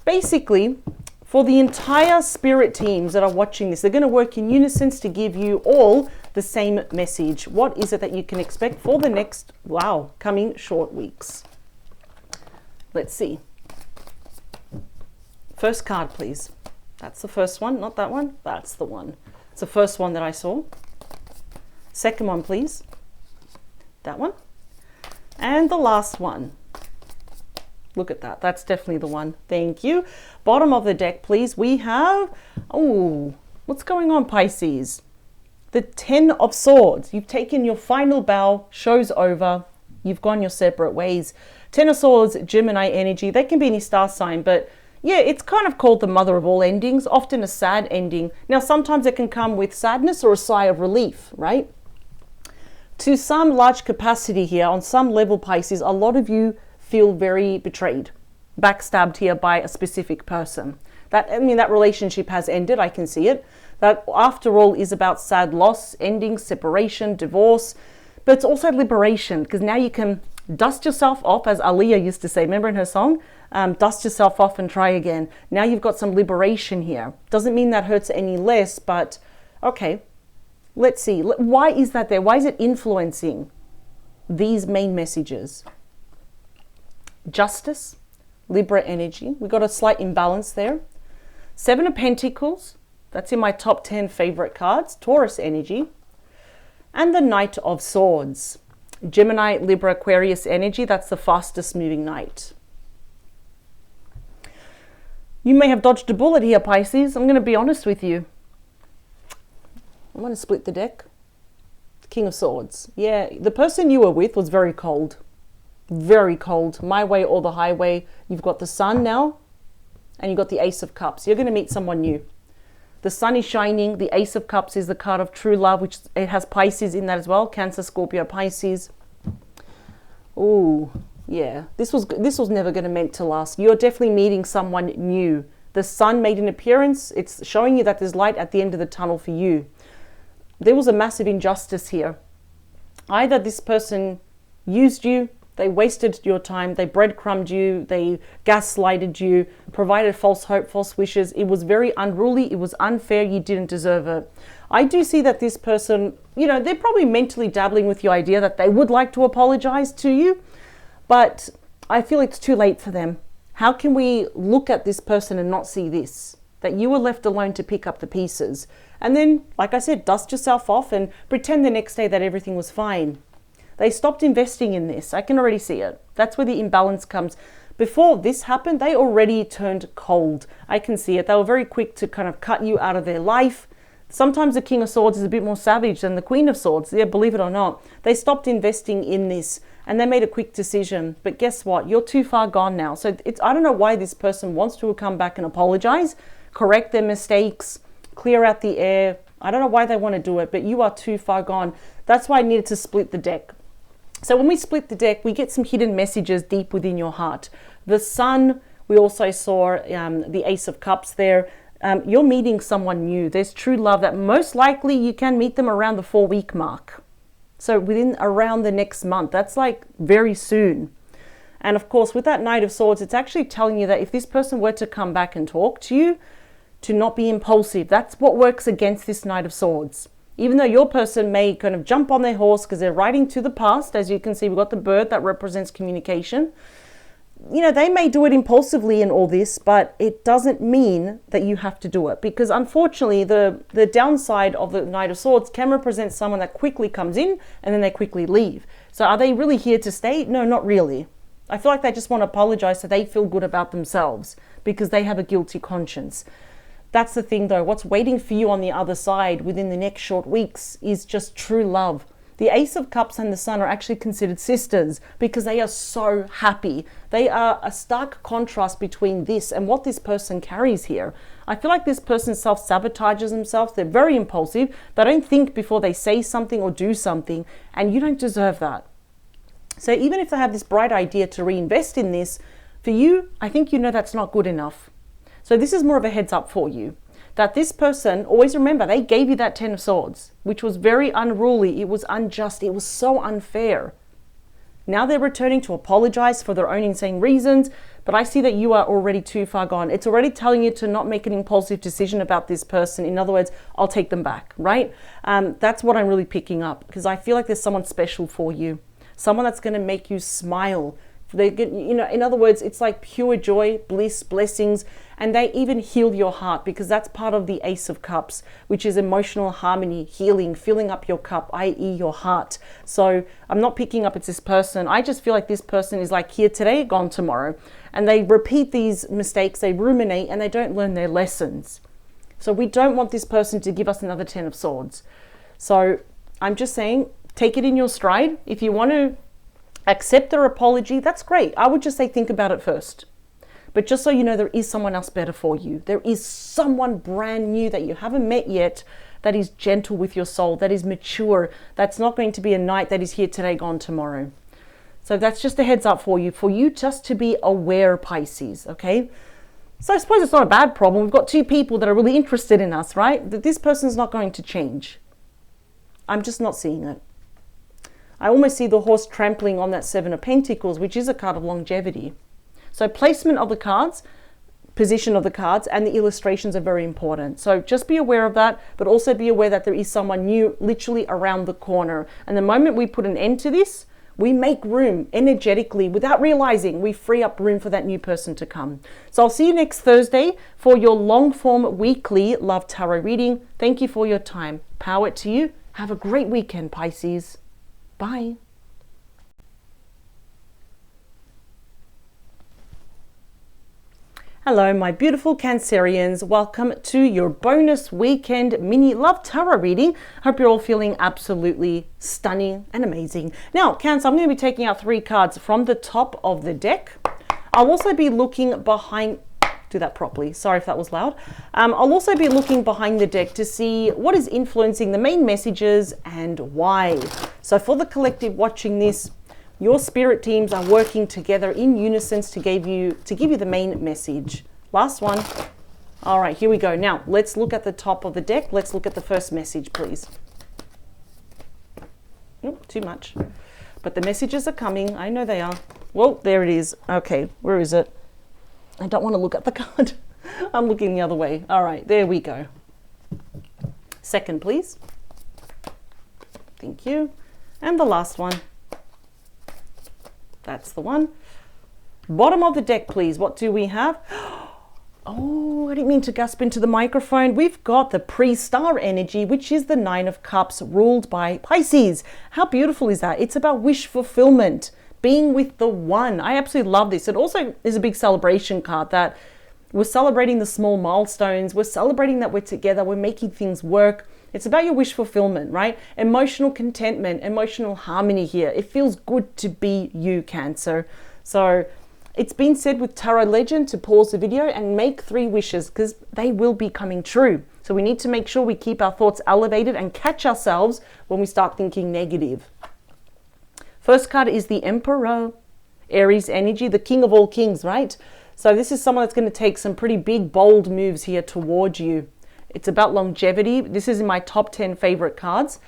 Basically, for the entire spirit teams that are watching this, they're going to work in unison to give you all the same message. What is it that you can expect for the next, coming short weeks? Let's see. First card, please. That's the first one, not that one. That's the one. It's the first one that I saw. Second one, please. That one. And the last one. Look at that. That's definitely the one. Thank you. Bottom of the deck, please. We have, what's going on, Pisces? The 10 of Swords. You've taken your final bow. Show's over. You've gone your separate ways. 10 of Swords, Gemini energy. They can be any star sign, but yeah, it's kind of called the mother of all endings, often a sad ending. Now, sometimes it can come with sadness or a sigh of relief, right? To some large capacity here, on some level, Pisces, a lot of you feel very betrayed, backstabbed here by a specific person. That relationship has ended, I can see it. That, after all, is about sad loss, ending, separation, divorce, but it's also liberation, because now you can dust yourself off, as Aaliyah used to say, remember in her song? Dust yourself off and try again. Now you've got some liberation here. Doesn't mean that hurts any less, but okay, let's see. Why is that there? Why is it influencing these main messages? Justice, Libra energy. We've got a slight imbalance there. 7 of Pentacles. That's in my top 10 favorite cards. Taurus energy. And the Knight of Swords. Gemini, Libra, Aquarius energy. That's the fastest moving knight. You may have dodged a bullet here, Pisces. I'm going to be honest with you. I'm going to split the deck. King of Swords. Yeah, the person you were with was very cold. Very cold. My way or the highway. You've got the Sun now, and you've got the Ace of Cups. You're going to meet someone new. The Sun is shining. The Ace of Cups is the card of true love, which it has Pisces in that as well. Cancer, Scorpio, Pisces. Ooh. Yeah, this was never going to meant to last. You're definitely meeting someone new. The Sun made an appearance. It's showing you that there's light at the end of the tunnel for you. There was a massive injustice here. Either this person used you, they wasted your time, they breadcrumbed you, they gaslighted you, provided false hope, false wishes. It was very unruly. It was unfair. You didn't deserve it. I do see that this person, they're probably mentally dabbling with the idea that they would like to apologize to you. But I feel it's too late for them. How can we look at this person and not see this? That you were left alone to pick up the pieces. And then, like I said, dust yourself off and pretend the next day that everything was fine. They stopped investing in this. I can already see it. That's where the imbalance comes. Before this happened, they already turned cold. I can see it. They were very quick to kind of cut you out of their life. Sometimes the King of Swords is a bit more savage than the Queen of Swords. Yeah, believe it or not. They stopped investing in this and they made a quick decision. But guess what? You're too far gone now. So I don't know why this person wants to come back and apologize, correct their mistakes, clear out the air. I don't know why they want to do it, but you are too far gone. That's why I needed to split the deck. So when we split the deck, we get some hidden messages deep within your heart. The Sun, we also saw the Ace of Cups there. You're meeting someone new. There's true love that most likely you can meet them around the 4-week mark. So around the next month, that's like very soon. And of course, with that Knight of Swords, it's actually telling you that if this person were to come back and talk to you, to not be impulsive. That's what works against this Knight of Swords. Even though your person may kind of jump on their horse because they're riding to the past, as you can see, we've got the bird that represents communication. You know, they may do it impulsively in all this, but it doesn't mean that you have to do it, because unfortunately the downside of the Knight of Swords can represent someone that quickly comes in and then they quickly leave. So are they really here to stay? No, not really. I feel like they just want to apologize so they feel good about themselves because they have a guilty conscience. That's the thing though, what's waiting for you on the other side within the next short weeks is just true love. The Ace of Cups and the Sun are actually considered sisters because they are so happy. They are a stark contrast between this and what this person carries here. I feel like this person self-sabotages themselves. They're very impulsive. They don't think before they say something or do something, and you don't deserve that. So even if they have this bright idea to reinvest in this, for you, I think you know that's not good enough. So this is more of a heads up for you. That this person, always remember, they gave you that 10 of Swords, which was very unruly. It was unjust. It was so unfair. Now they're returning to apologize for their own insane reasons, but I see that you are already too far gone. It's already telling you to not make an impulsive decision about this person. In other words, I'll take them back, right? That's what I'm really picking up, because I feel like there's someone special for you, someone that's going to make you smile. They get, you know, in other words, it's like pure joy, bliss, blessings, and they even heal your heart, because that's part of the Ace of Cups, which is emotional harmony, healing, filling up your cup, i.e. your heart. So I'm not picking up it's this person. I just feel like this person is like here today, gone tomorrow, and they repeat these mistakes, they ruminate, and they don't learn their lessons. So we don't want this person to give us another 10 of Swords. So I'm just saying, take it in your stride. If you want to accept their apology, that's great. I would just say think about it first. But just so you know, there is someone else better for you. There is someone brand new that you haven't met yet that is gentle with your soul, that is mature, that's not going to be a knight that is here today, gone tomorrow. So that's just a heads up for you just to be aware, Pisces, okay? So I suppose it's not a bad problem. We've got two people that are really interested in us, right? That this person's not going to change. I'm just not seeing it. I almost see the horse trampling on that 7 of Pentacles, which is a card of longevity. So placement of the cards, position of the cards, and the illustrations are very important. So just be aware of that, but also be aware that there is someone new literally around the corner. And the moment we put an end to this, we make room energetically without realizing. We free up room for that new person to come. So I'll see you next Thursday for your long form weekly Love Tarot reading. Thank you for your time. Power to you. Have a great weekend, Pisces. Bye. Hello, my beautiful Cancerians. Welcome to your bonus weekend mini Love Tarot reading. Hope you're all feeling absolutely stunning and amazing. Now, Cancer, I'm going to be taking out 3 cards from the top of the deck. I'll also be looking behind... Do that properly. Sorry if that was loud. I'll also be looking behind the deck to see what is influencing the main messages and why. So for the collective watching this, your spirit teams are working together in unison to give you the main message. Last one. All right, here we go. Now, let's look at the top of the deck. Let's look at the first message, please. Oh, too much. But the messages are coming. I know they are. Well, there it is. Okay, where is it? I don't want to look at the card. I'm looking the other way. All right, there we go. Second, please. Thank you. And the last one. That's the one. Bottom of the deck, please. What do we have? Oh, I didn't mean to gasp into the microphone. We've got the pre-star energy, which is the Nine of Cups, ruled by Pisces. How beautiful is that? It's about wish fulfillment, being with the one. I absolutely love this. It also is a big celebration card that we're celebrating the small milestones. We're celebrating that we're together. We're making things work. It's about your wish fulfillment, right? Emotional contentment, emotional harmony here. It feels good to be you, Cancer. So it's been said with Tarot Legend to pause the video and make 3 wishes because they will be coming true. So we need to make sure we keep our thoughts elevated and catch ourselves when we start thinking negative. First card is the Emperor, Aries energy, the king of all kings, right? So this is someone that's going to take some pretty big, bold moves here towards you. It's about longevity. This is in my top 10 favorite cards.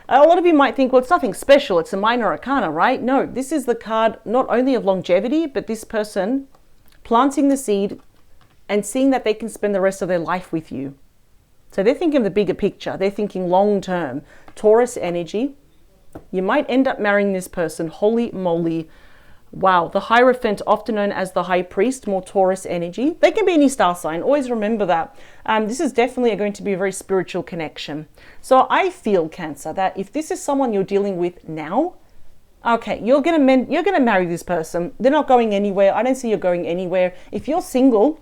A lot of you might think, well, it's nothing special. It's a minor arcana, right? No, this is the card not only of longevity, but this person planting the seed and seeing that they can spend the rest of their life with you. So they're thinking of the bigger picture. They're thinking long term. Taurus energy. You might end up marrying this person. Holy moly. Wow. The Hierophant, often known as the High Priest, more Taurus energy. They can be any star sign. Always remember that. This is definitely going to be a very spiritual connection. So I feel, Cancer, that if this is someone you're dealing with now, okay, you're gonna marry this person. They're not going anywhere. I don't see you going anywhere. If you're single,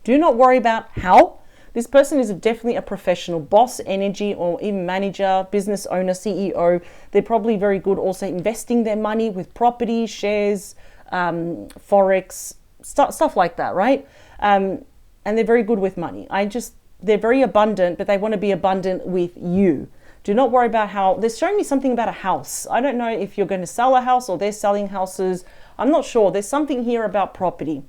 do not worry about how. This person is definitely a professional, boss energy, or even manager, business owner, CEO. They're probably very good also investing their money with property, shares, forex, stuff like that, right? And they're very good with money. They're very abundant, but they want to be abundant with you. Do not worry about how. They're showing me something about a house. I don't know if you're going to sell a house or they're selling houses. I'm not sure. There's something here about property,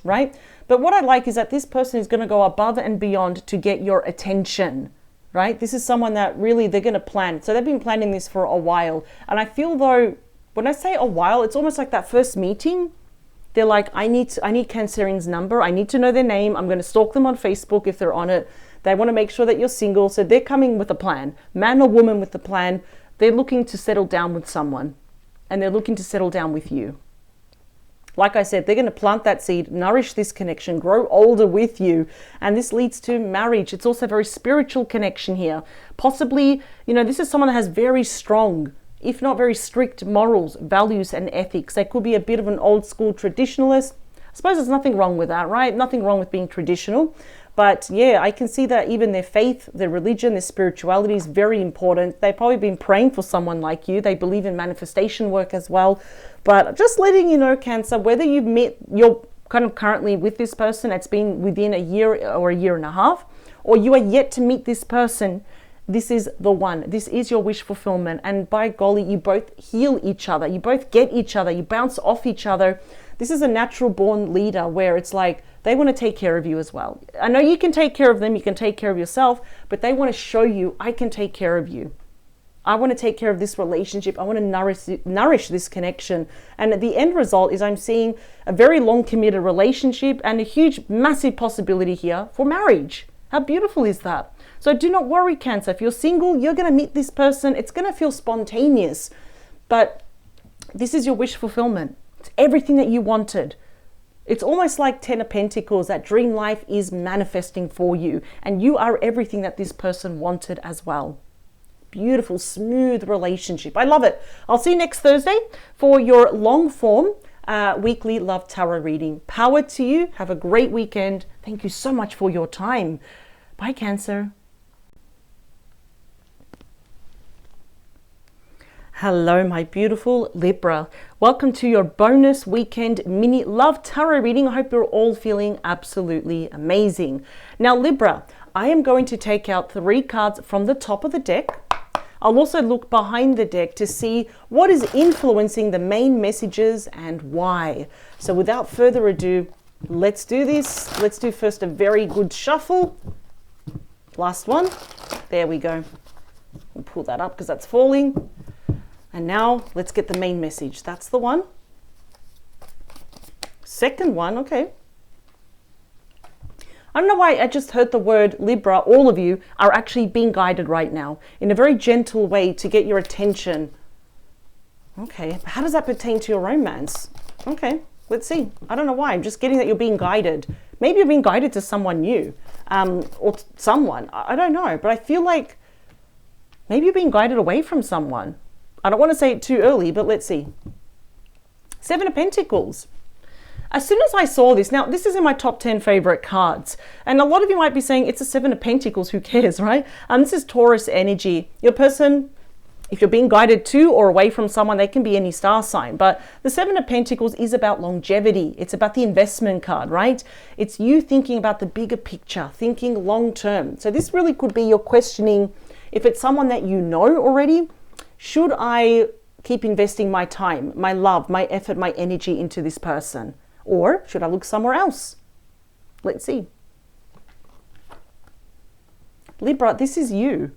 right? But what I like is that this person is going to go above and beyond to get your attention, right? This is someone that really, they're going to plan. So they've been planning this for a while. And I feel though, when I say a while, it's almost like that first meeting. They're like, I need Cancerian's number. I need to know their name. I'm going to stalk them on Facebook if they're on it. They want to make sure that you're single. So they're coming with a plan, man or woman with a plan. They're looking to settle down with someone and they're looking to settle down with you. Like I said, they're going to plant that seed, nourish this connection, grow older with you. And this leads to marriage. It's also a very spiritual connection here. Possibly, this is someone that has very strong, if not very strict morals, values, and ethics. They could be a bit of an old school traditionalist. I suppose there's nothing wrong with that, right? Nothing wrong with being traditional. But yeah, I can see that even their faith, their religion, their spirituality is very important. They've probably been praying for someone like you. They believe in manifestation work as well. But just letting you know, Cancer, whether you're kind of currently with this person, it's been within a year or a year and a half, or you are yet to meet this person, this is the one. This is your wish fulfillment. And by golly, you both heal each other. You both get each other. You bounce off each other. This is a natural born leader where it's like they want to take care of you as well. I know you can take care of them. You can take care of yourself, but they want to show you, I can take care of you. I want to take care of this relationship. I want to nourish this connection. And the end result is I'm seeing a very long committed relationship and a huge, massive possibility here for marriage. How beautiful is that? So do not worry, Cancer. If you're single, you're going to meet this person. It's going to feel spontaneous, but this is your wish fulfillment. It's everything that you wanted. It's almost like 10 of Pentacles. That dream life is manifesting for you, and you are everything that this person wanted as well. Beautiful, smooth relationship. I love it. I'll see you next Thursday for your long form weekly love tarot reading. Power to you. Have a great weekend. Thank you so much for your time. Bye, Cancer. Hello, my beautiful Libra. Welcome to your bonus weekend mini love tarot reading. I hope you're all feeling absolutely amazing. Now, Libra, I am going to take out 3 cards from the top of the deck. I'll also look behind the deck to see what is influencing the main messages and why. So without further ado, let's do this. Let's do first a very good shuffle. Last one. There we go. We'll pull that up because that's falling. And now let's get the main message. That's the one. Second one, okay. I don't know why I just heard the word Libra. All of you are actually being guided right now in a very gentle way to get your attention. Okay, how does that pertain to your romance? Okay, Let's see. I don't know why. I'm just getting that you're being guided. Maybe you're being guided to someone new, or someone. I don't know. But I feel like maybe you're being guided away from someone. I don't want to say it too early, but let's see. Seven of Pentacles. As soon as I saw this, now this is in my top 10 favorite cards, and a lot of you might be saying it's a Seven of Pentacles, who cares, right? This is Taurus energy. Your person, if you're being guided to or away from someone, they can be any star sign, but the Seven of Pentacles is about longevity. It's about the investment card, right? It's you thinking about the bigger picture, thinking long term. So this really could be you're questioning, if it's someone that you know already, should I keep investing my time, my love, my effort, my energy into this person? Or should I look somewhere else? Let's see. Libra, this is you.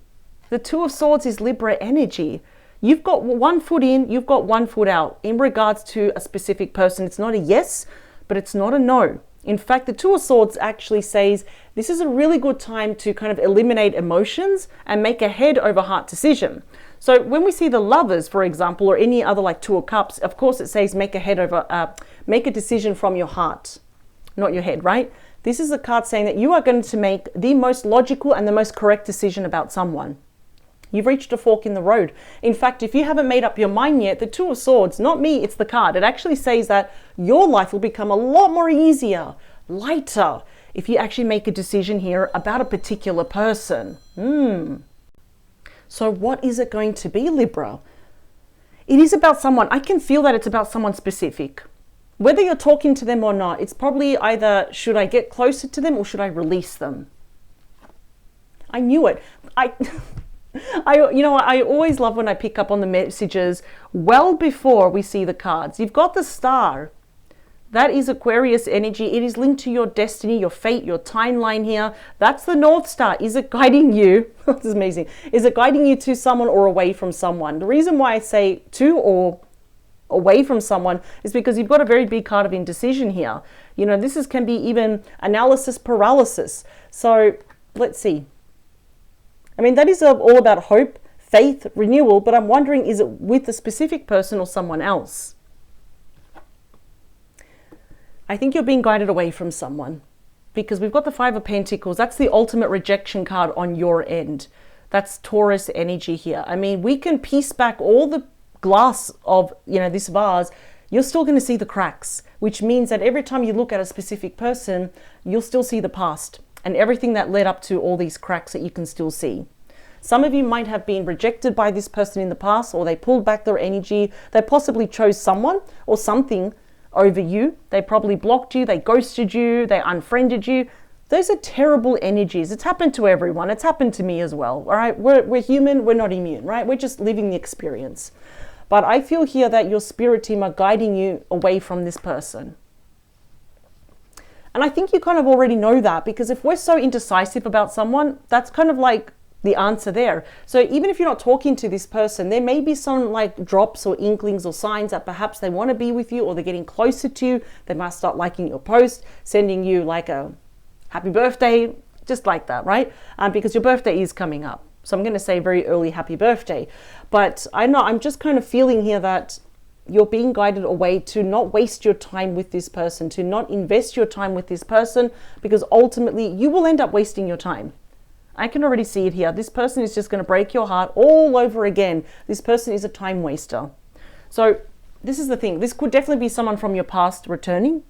The Two of Swords is Libra energy. You've got one foot in, you've got one foot out in regards to a specific person. It's not a yes, but it's not a no. In fact, the Two of Swords actually says this is a really good time to kind of eliminate emotions and make a head over heart decision. So when we see the Lovers, for example, or any other like Two of Cups, of course it says make a decision from your heart, not your head, right? This is a card saying that you are going to make the most logical and the most correct decision about someone. You've reached a fork in the road. In fact, if you haven't made up your mind yet, the Two of Swords, not me, it's the card. It actually says that your life will become a lot more easier, lighter, if you actually make a decision here about a particular person. So what is it going to be, Libra? It is about someone. I can feel that it's about someone specific. Whether you're talking to them or not, it's probably either should I get closer to them or should I release them? I knew it. I always love when I pick up on the messages well before we see the cards. You've got the Star. That is Aquarius energy. It is linked to your destiny, your fate, your timeline here. That's the North Star. Is it guiding you? This is amazing. Is it guiding you to someone or away from someone? The reason why I say to or away from someone is because you've got a very big card of indecision here. You know, this can be even analysis paralysis. So let's see. I mean, that is all about hope, faith, renewal, but I'm wondering, is it with a specific person or someone else? I think you're being guided away from someone because we've got the Five of Pentacles. That's the ultimate rejection card on your end. That's Taurus energy here. I mean, we can piece back all the glass of, this vase. You're still going to see the cracks, which means that every time you look at a specific person, you'll still see the past and everything that led up to all these cracks that you can still see. Some of you might have been rejected by this person in the past, or they pulled back their energy. They possibly chose someone or something over you. They probably blocked you, they ghosted you, they unfriended you. Those are terrible energies. It's happened to everyone. It's happened to me as well. All right, we're human, we're not immune, right? We're just living the experience. But I feel here that your spirit team are guiding you away from this person. And I think you kind of already know that, because if we're so indecisive about someone, that's kind of like the answer there. So even if you're not talking to this person, there may be some like drops or inklings or signs that perhaps they want to be with you, or they're getting closer to you. They might start liking your post, sending you like a happy birthday, just like that, right? Because your birthday is coming up. So I'm going to say very early happy birthday. But I'm just kind of feeling here that you're being guided away to not waste your time with this person, to not invest your time with this person, because ultimately you will end up wasting your time. I can already see it here. This person is just going to break your heart all over again. This person is a time waster. So this is the thing. This could definitely be someone from your past returning.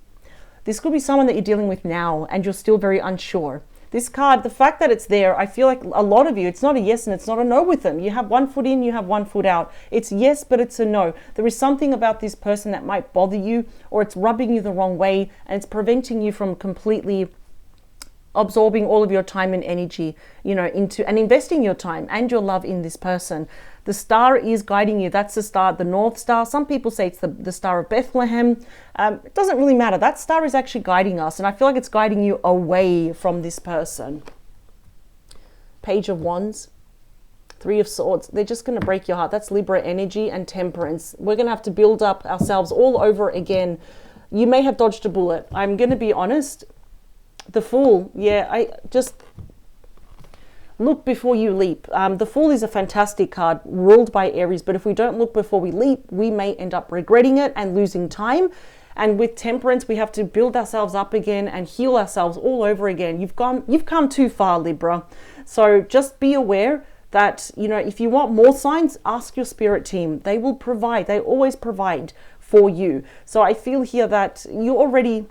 This could be someone that you're dealing with now and you're still very unsure. This card, the fact that it's there, I feel like a lot of you, it's not a yes and it's not a no with them. You have one foot in, you have one foot out. It's yes, but it's a no. There is something about this person that might bother you, or it's rubbing you the wrong way, and it's preventing you from completely absorbing all of your time and energy, into and investing your time and your love in this person. The Star is guiding you. That's the Star, the North Star. Some people say it's the Star of Bethlehem. It doesn't really matter. That star is actually guiding us, and I feel like it's guiding you away from this person. Page of Wands, Three of Swords. They're just going to break your heart. That's Libra energy and Temperance. We're going to have to build up ourselves all over again. You may have dodged a bullet. I'm going to be honest. The Fool, I just look before you leap. The Fool is a fantastic card ruled by Aries, but if we don't look before we leap, we may end up regretting it and losing time. And with Temperance, we have to build ourselves up again and heal ourselves all over again. You've come too far, Libra. So just be aware that, you know, if you want more signs, ask your spirit team. They will provide. They always provide for you. So I feel here that you're already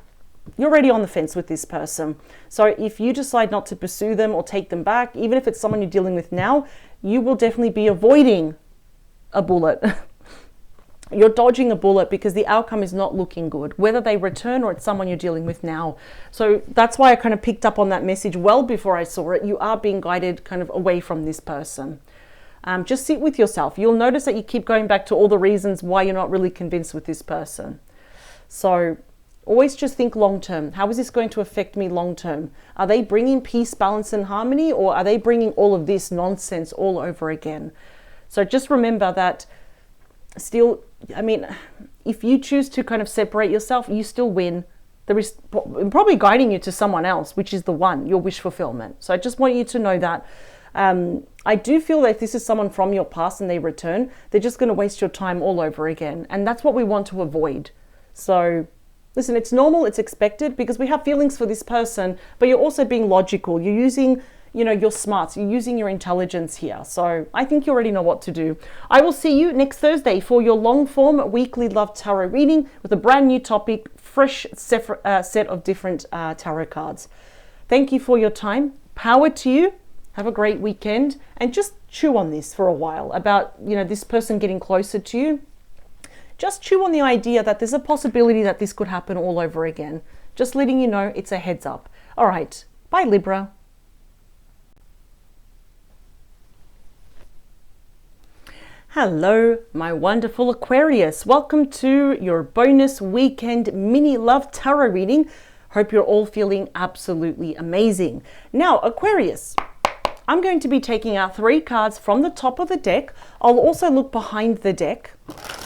on the fence with this person. So if you decide not to pursue them or take them back, even if it's someone you're dealing with now, you will definitely be avoiding a bullet. You're dodging a bullet because the outcome is not looking good, whether they return or it's someone you're dealing with now. So that's why I kind of picked up on that message well before I saw it. You are being guided kind of away from this person. Just sit with yourself. You'll notice that you keep going back to all the reasons why you're not really convinced with this person. So always just think long term. How is this going to affect me long term? Are they bringing peace, balance, and harmony, or are they bringing all of this nonsense all over again? So just remember that still, I mean, if you choose to kind of separate yourself, you still win. There is probably guiding you to someone else, which is the one, your wish fulfillment. So I just want you to know that. I do feel that if this is someone from your past and they return, they're just going to waste your time all over again. And that's what we want to avoid. So listen, it's normal, it's expected, because we have feelings for this person, but you're also being logical. You're using, you know, your smarts, you're using your intelligence here. So I think you already know what to do. I will see you next Thursday for your long form weekly love tarot reading with a brand new topic, fresh set of different tarot cards. Thank you for your time. Power to you. Have a great weekend, and just chew on this for a while about, you know, this person getting closer to you. Just chew on the idea that there's a possibility that this could happen all over again. Just letting you know it's a heads up. All right. Bye, Libra. Hello, my wonderful Aquarius. Welcome to your bonus weekend mini love tarot reading. Hope you're all feeling absolutely amazing. Now, Aquarius, I'm going to be taking out 3 cards from the top of the deck. I'll also look behind the deck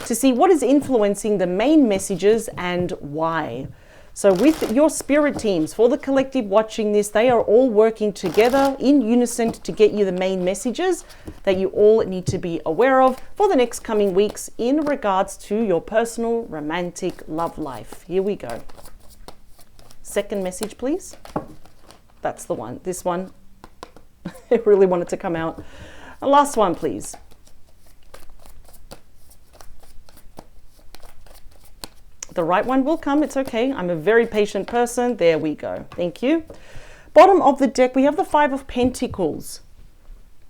to see what is influencing the main messages and why. So with your spirit teams, for the collective watching this, they are all working together in unison to get you the main messages that you all need to be aware of for the next coming weeks in regards to your personal romantic love life. Here we go. Second message, please. That's the one. This one. I really wanted to come out. The last one, please. The right one will come. It's okay. I'm a very patient person. There we go. Thank you. Bottom of the deck, we have the 5 of Pentacles.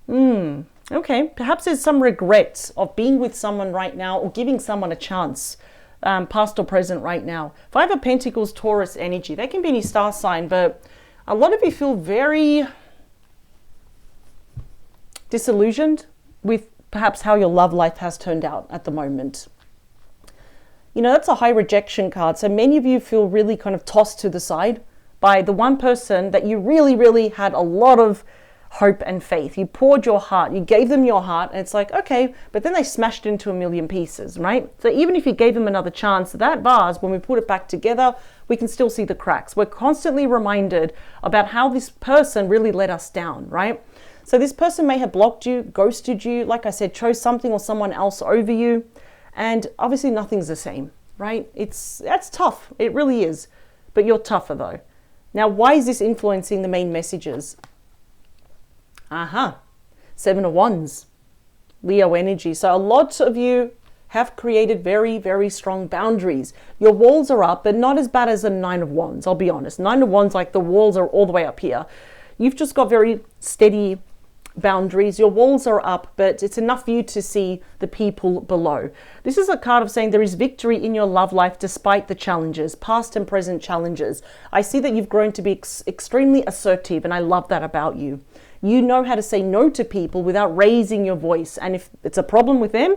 Okay. Perhaps there's some regret of being with someone right now or giving someone a chance, past or present right now. 5 of Pentacles, Taurus energy. They can be any star sign, but a lot of you feel very disillusioned with perhaps how your love life has turned out at the moment. You know, that's a high rejection card. So many of you feel really kind of tossed to the side by the one person that you really, really had a lot of hope and faith. You poured your heart, you gave them your heart, and it's like, okay, but then they smashed into a million pieces, right? So even if you gave them another chance, that vase, when we put it back together, we can still see the cracks. We're constantly reminded about how this person really let us down, right? So this person may have blocked you, ghosted you, like I said, chose something or someone else over you. And obviously nothing's the same, right? That's tough. It really is. But you're tougher though. Now, why is this influencing the main messages? 7 of Wands, Leo energy. So a lot of you have created very, very strong boundaries. Your walls are up, but not as bad as a 9 of Wands, I'll be honest. 9 of Wands, like the walls are all the way up here. You've just got very steady boundaries. Your walls are up, but it's enough for you to see the people below. This is a card of saying there is victory in your love life despite the challenges, past and present challenges. I see that you've grown to be extremely assertive, and I love that about you. You know how to say no to people without raising your voice, and if it's a problem with them,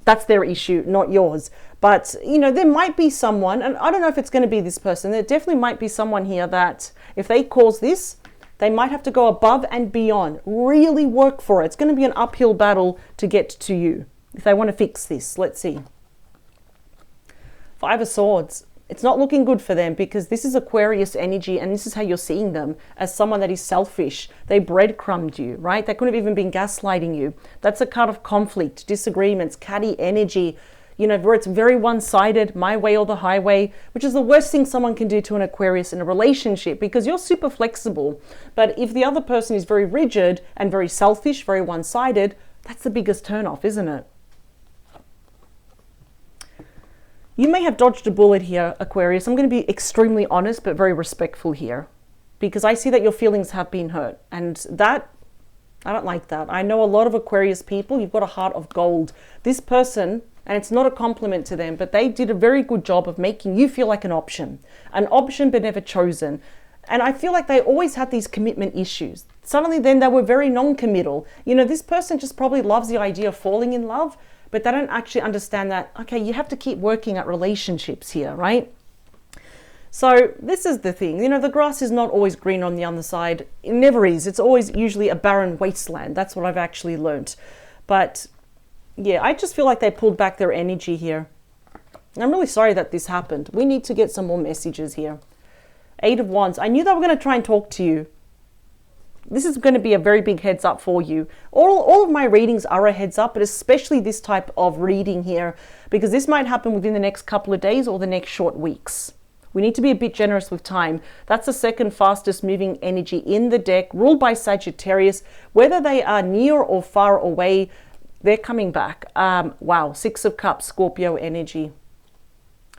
that's their issue, not yours. But, you know, there might be someone, and I don't know if it's going to be this person, there definitely might be someone here that if they cause this, they might have to go above and beyond, really work for it. It's going to be an uphill battle to get to you if they want to fix this. Let's see. 5 of Swords. It's not looking good for them because this is Aquarius energy, and this is how you're seeing them, as someone that is selfish. They breadcrumbed you, right? They could have even been gaslighting you. That's a card of conflict, disagreements, catty energy. you know, where it's very one-sided, my way or the highway, which is the worst thing someone can do to an Aquarius in a relationship, because you're super flexible. But if the other person is very rigid and very selfish, very one-sided, that's the biggest turn-off, isn't it? You may have dodged a bullet here, Aquarius. I'm going to be extremely honest, but very respectful here, because I see that your feelings have been hurt, and that, I don't like that. I know a lot of Aquarius people, you've got a heart of gold. This person, and it's not a compliment to them, but they did a very good job of making you feel like an option but never chosen. And I feel like they always had these commitment issues. Suddenly then they were very non-committal. You know, this person just probably loves the idea of falling in love, but they don't actually understand that, okay, you have to keep working at relationships here, right? So this is the thing, you know, the grass is not always green on the other side. It never is. It's always usually a barren wasteland. That's what I've actually learned. But yeah, I just feel like they pulled back their energy here. I'm really sorry that this happened. We need to get some more messages here. 8 of Wands. I knew they were going to try and talk to you. This is going to be a very big heads up for you. All of my readings are a heads up, but especially this type of reading here, because this might happen within the next couple of days or the next short weeks. We need to be a bit generous with time. That's the second fastest moving energy in the deck, ruled by Sagittarius. Whether they are near or far away, they're coming back. Wow, 6 of Cups, Scorpio energy.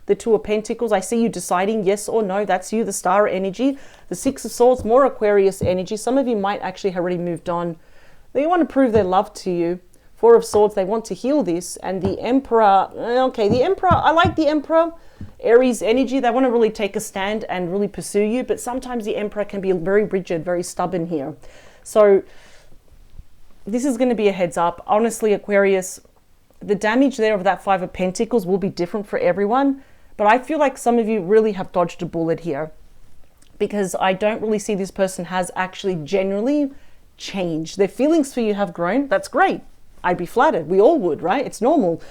The 2 of Pentacles, I see you deciding yes or no. That's you, the Star energy. The 6 of Swords, more Aquarius energy. Some of you might actually have already moved on. They want to prove their love to you. 4 of Swords, they want to heal this. And the Emperor, okay, the Emperor, I like the Emperor. Aries energy, they want to really take a stand and really pursue you. But sometimes the Emperor can be very rigid, very stubborn here. So this is going to be a heads up. Honestly, Aquarius, the damage there of that 5 of Pentacles will be different for everyone. But I feel like some of you really have dodged a bullet here, because I don't really see this person has actually genuinely changed. Their feelings for you have grown. That's great. I'd be flattered. We all would, right? It's normal.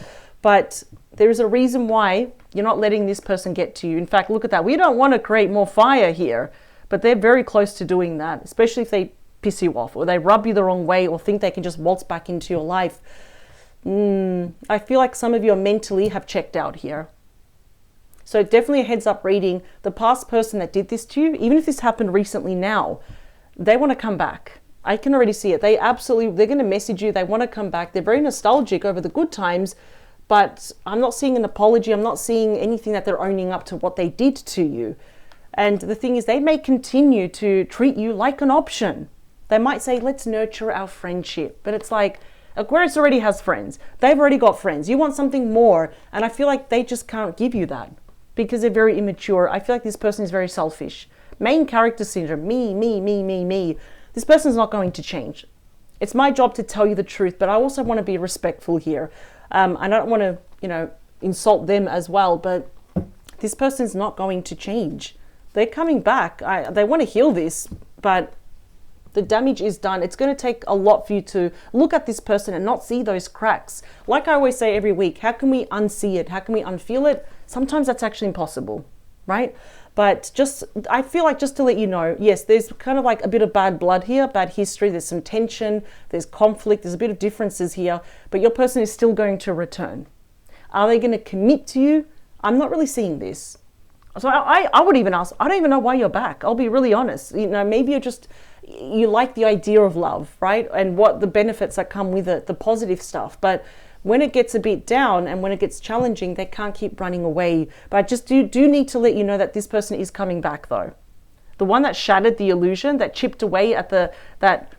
But there is a reason why you're not letting this person get to you. In fact, look at that. We don't want to create more fire here, but they're very close to doing that, especially if they piss you off or they rub you the wrong way or think they can just waltz back into your life. I feel like some of you mentally have checked out here. So definitely a heads up reading. The past person that did this to you, even if this happened recently now, they want to come back. I can already see it. They're going to message you. They want to come back. They're very nostalgic over the good times, but I'm not seeing an apology. I'm not seeing anything that they're owning up to what they did to you. And the thing is, they may continue to treat you like an option. They might say, let's nurture our friendship. But it's like, Aquarius already has friends. They've already got friends. You want something more. And I feel like they just can't give you that, because they're very immature. I feel like this person is very selfish. Main character syndrome, me. This person's not going to change. It's my job to tell you the truth, but I also want to be respectful here. I don't want to, you know, insult them as well, but this person's not going to change. They're coming back. They want to heal this, but the damage is done. It's going to take a lot for you to look at this person and not see those cracks. Like I always say every week, how can we unsee it? How can we unfeel it? Sometimes that's actually impossible, right? But I feel like just to let you know, yes, there's kind of like a bit of bad blood here, bad history. There's some tension, there's conflict, there's a bit of differences here, but your person is still going to return. Are they going to commit to you? I'm not really seeing this. So I would even ask, I don't even know why you're back. I'll be really honest. You know, maybe you like the idea of love, right? And what the benefits that come with it, the positive stuff. But when it gets a bit down and when it gets challenging, they can't keep running away. But I just do need to let you know that this person is coming back though. The one that shattered the illusion, that chipped away at that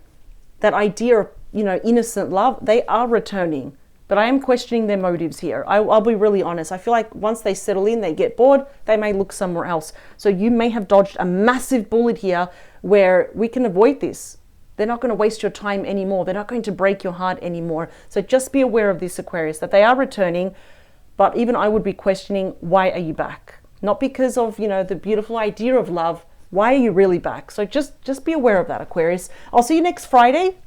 idea of, you know, innocent love, they are returning. But I am questioning their motives here. I'll be really honest. I feel like once they settle in, they get bored, they may look somewhere else. So you may have dodged a massive bullet here where we can avoid this. They're not going to waste your time anymore. They're not going to break your heart anymore. So just be aware of this, Aquarius, that they are returning. But even I would be questioning, why are you back? Not because of, you know, the beautiful idea of love. Why are you really back? So just be aware of that, Aquarius. I'll see you next Friday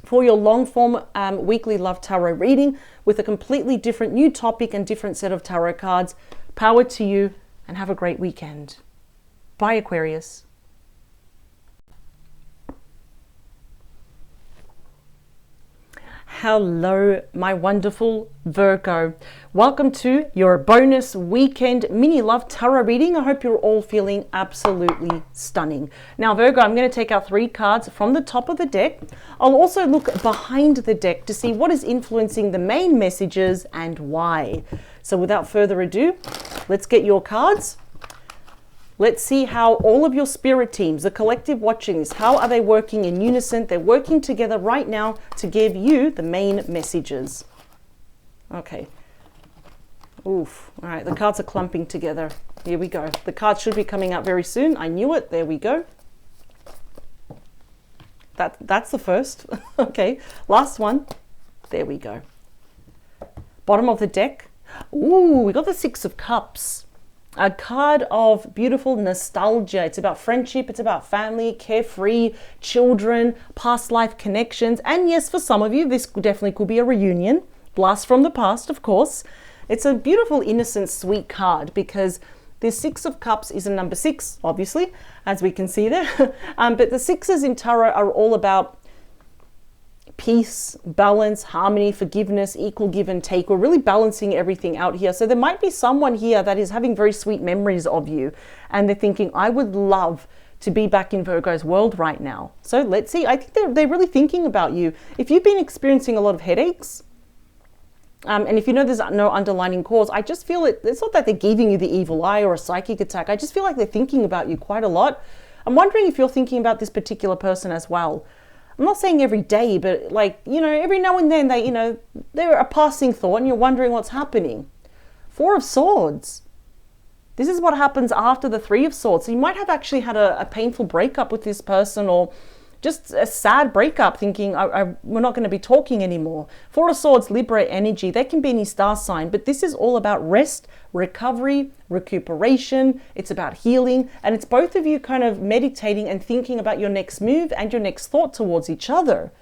for your long form weekly love tarot reading with a completely different new topic and different set of tarot cards. Power to you and have a great weekend. Bye, Aquarius. Hello, my wonderful Virgo. Welcome to your bonus weekend mini love tarot reading. I hope you're all feeling absolutely stunning. Now, Virgo, I'm going to take out 3 cards from the top of the deck. I'll also look behind the deck to see what is influencing the main messages and why. So without further ado, let's get your cards. Let's see how all of your spirit teams, the collective watching this, how are they working in unison? They're working together right now to give you the main messages. Okay. Oof. All right, the cards are clumping together. Here we go. The cards should be coming out very soon. I knew it. There we go. That's the first. Okay, last one. There we go. Bottom of the deck. Ooh, we got the 6 of Cups. A card of beautiful nostalgia. It's about friendship, it's about family, carefree, children, past life connections. And yes, for some of you, this definitely could be a reunion. Blast from the past, of course. It's a beautiful, innocent, sweet card because the 6 of Cups is a number 6, obviously, as we can see there. But the 6s in tarot are all about peace, balance, harmony, forgiveness, equal give and take. We're really balancing everything out here. So there might be someone here that is having very sweet memories of you and they're thinking, I would love to be back in Virgo's world right now. So let's see. I think they're really thinking about you. If you've been experiencing a lot of headaches, and if you know there's no underlying cause, I just feel it's not that they're giving you the evil eye or a psychic attack. I just feel like they're thinking about you quite a lot. I'm wondering if you're thinking about this particular person as well. I'm not saying every day, but like, you know, every now and then they're a passing thought and you're wondering what's happening. 4 of Swords. This is what happens after the 3 of Swords. So you might have actually had a painful breakup with this person or just a sad breakup thinking we're not going to be talking anymore. 4 of Swords, Libra energy. They can be any star sign, but this is all about rest, recovery, recuperation. It's about healing. And it's both of you kind of meditating and thinking about your next move and your next thought towards each other.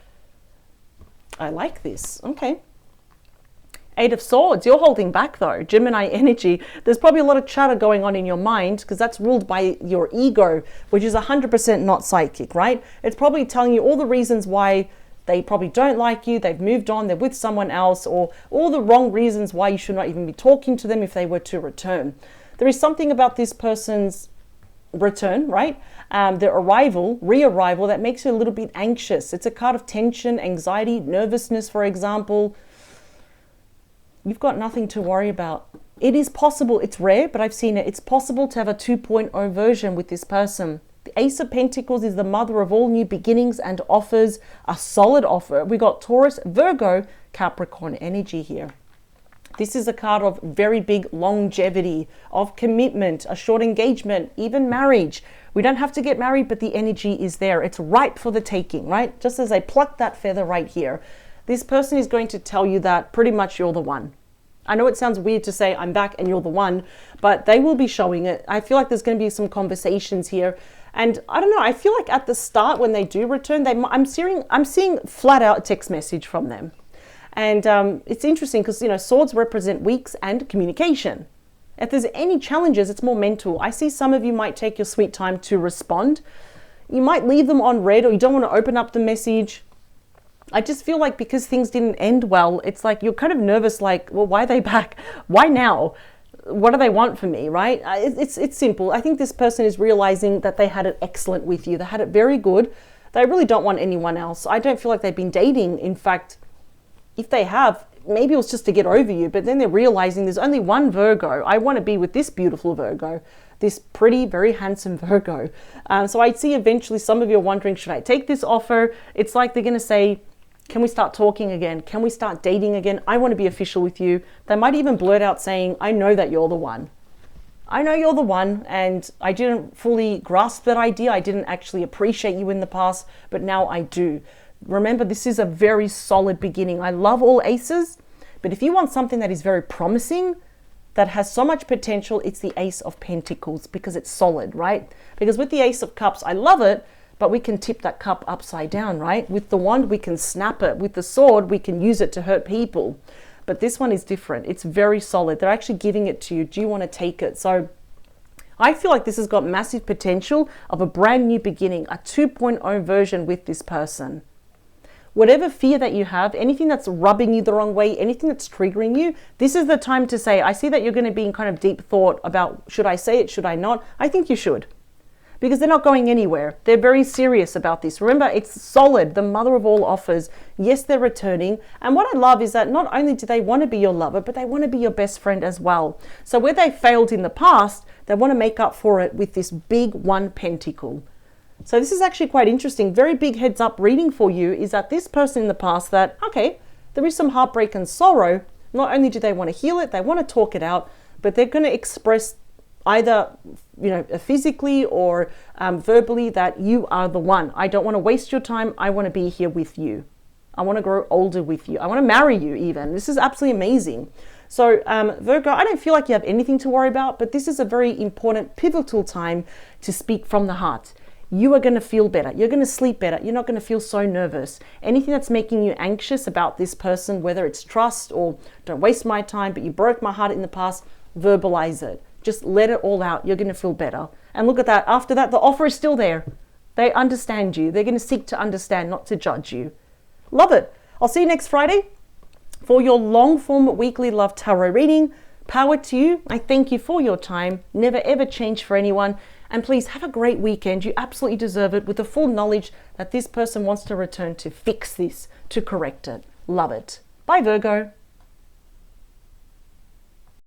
I like this. Okay. 8 of Swords, you're holding back though. Gemini energy. There's probably a lot of chatter going on in your mind because that's ruled by your ego, which is 100% not psychic, right? It's probably telling you all the reasons why they probably don't like you, they've moved on, they're with someone else, or all the wrong reasons why you should not even be talking to them if they were to return. There is something about this person's return, right? Their arrival, re-arrival, that makes you a little bit anxious. It's a card of tension, anxiety, nervousness, for example. You've got nothing to worry about. It is possible, it's rare, but I've seen it. It's possible to have a 2.0 version with this person. The Ace of Pentacles is the mother of all new beginnings and offers a solid offer. We got Taurus, Virgo, Capricorn energy here. This is a card of very big longevity, of commitment, a short engagement, even marriage. We don't have to get married, but the energy is there. It's ripe for the taking, right? Just as I plucked that feather right here. This person is going to tell you that pretty much you're the one. I know it sounds weird to say I'm back and you're the one, but they will be showing it. I feel like there's going to be some conversations here. And I don't know, I feel like at the start when they do return, I'm seeing flat out a text message from them. And it's interesting because, you know, swords represent weeks and communication. If there's any challenges, it's more mental. I see some of you might take your sweet time to respond. You might leave them on read or you don't want to open up the message. I just feel like because things didn't end well, it's like you're kind of nervous, like, well, why are they back? Why now? What do they want from me, right? It's simple. I think this person is realizing that they had it excellent with you. They had it very good. They really don't want anyone else. I don't feel like they've been dating. In fact, if they have, maybe it was just to get over you, but then they're realizing there's only one Virgo. I want to be with this beautiful Virgo, this pretty, very handsome Virgo. So I see eventually some of you are wondering, should I take this offer? It's like they're going to say, can we start talking again? Can we start dating again? I want to be official with you. They might even blurt out saying, I know that you're the one. I know you're the one, and I didn't fully grasp that idea. I didn't actually appreciate you in the past, but now I do. Remember, this is a very solid beginning. I love all aces, but if you want something that is very promising, that has so much potential, it's the Ace of Pentacles because it's solid, right? Because with the Ace of Cups, I love it, but we can tip that cup upside down, right? With the wand, we can snap it. With the sword, we can use it to hurt people. But this one is different. It's very solid. They're actually giving it to you. Do you want to take it? So I feel like this has got massive potential of a brand new beginning, a 2.0 version with this person. whatever fear that you have, anything that's rubbing you the wrong way, anything that's triggering you, this is the time to say, I see that you're going to be in kind of deep thought about, should I say it, should I not? I think you should. Because they're not going anywhere. They're very serious about this. Remember, it's solid, the mother of all offers. Yes, they're returning. And what I love is that not only do they want to be your lover, but they want to be your best friend as well. So where they failed in the past, they want to make up for it with this big 1 pentacle. So this is actually quite interesting. Very big heads up reading for you is that this person in the past that, okay, there is some heartbreak and sorrow. Not only do they want to heal it, they want to talk it out, but they're going to express either, physically or verbally that you are the one. I don't want to waste your time. I want to be here with you. I want to grow older with you. I want to marry you even. This is absolutely amazing. So Virgo, I don't feel like you have anything to worry about, but this is a very important, pivotal time to speak from the heart. You are going to feel better. You're going to sleep better. You're not going to feel so nervous. Anything that's making you anxious about this person, whether it's trust or don't waste my time, but you broke my heart in the past, verbalize it. Just let it all out. You're going to feel better. And look at that. After that, the offer is still there. They understand you. They're going to seek to understand, not to judge you. Love it. I'll see you next Friday for your long form weekly love tarot reading. Power to you. I thank you for your time. Never ever change for anyone. And please have a great weekend. You absolutely deserve it, with the full knowledge that this person wants to return to fix this, to correct it. Love it. Bye, Virgo.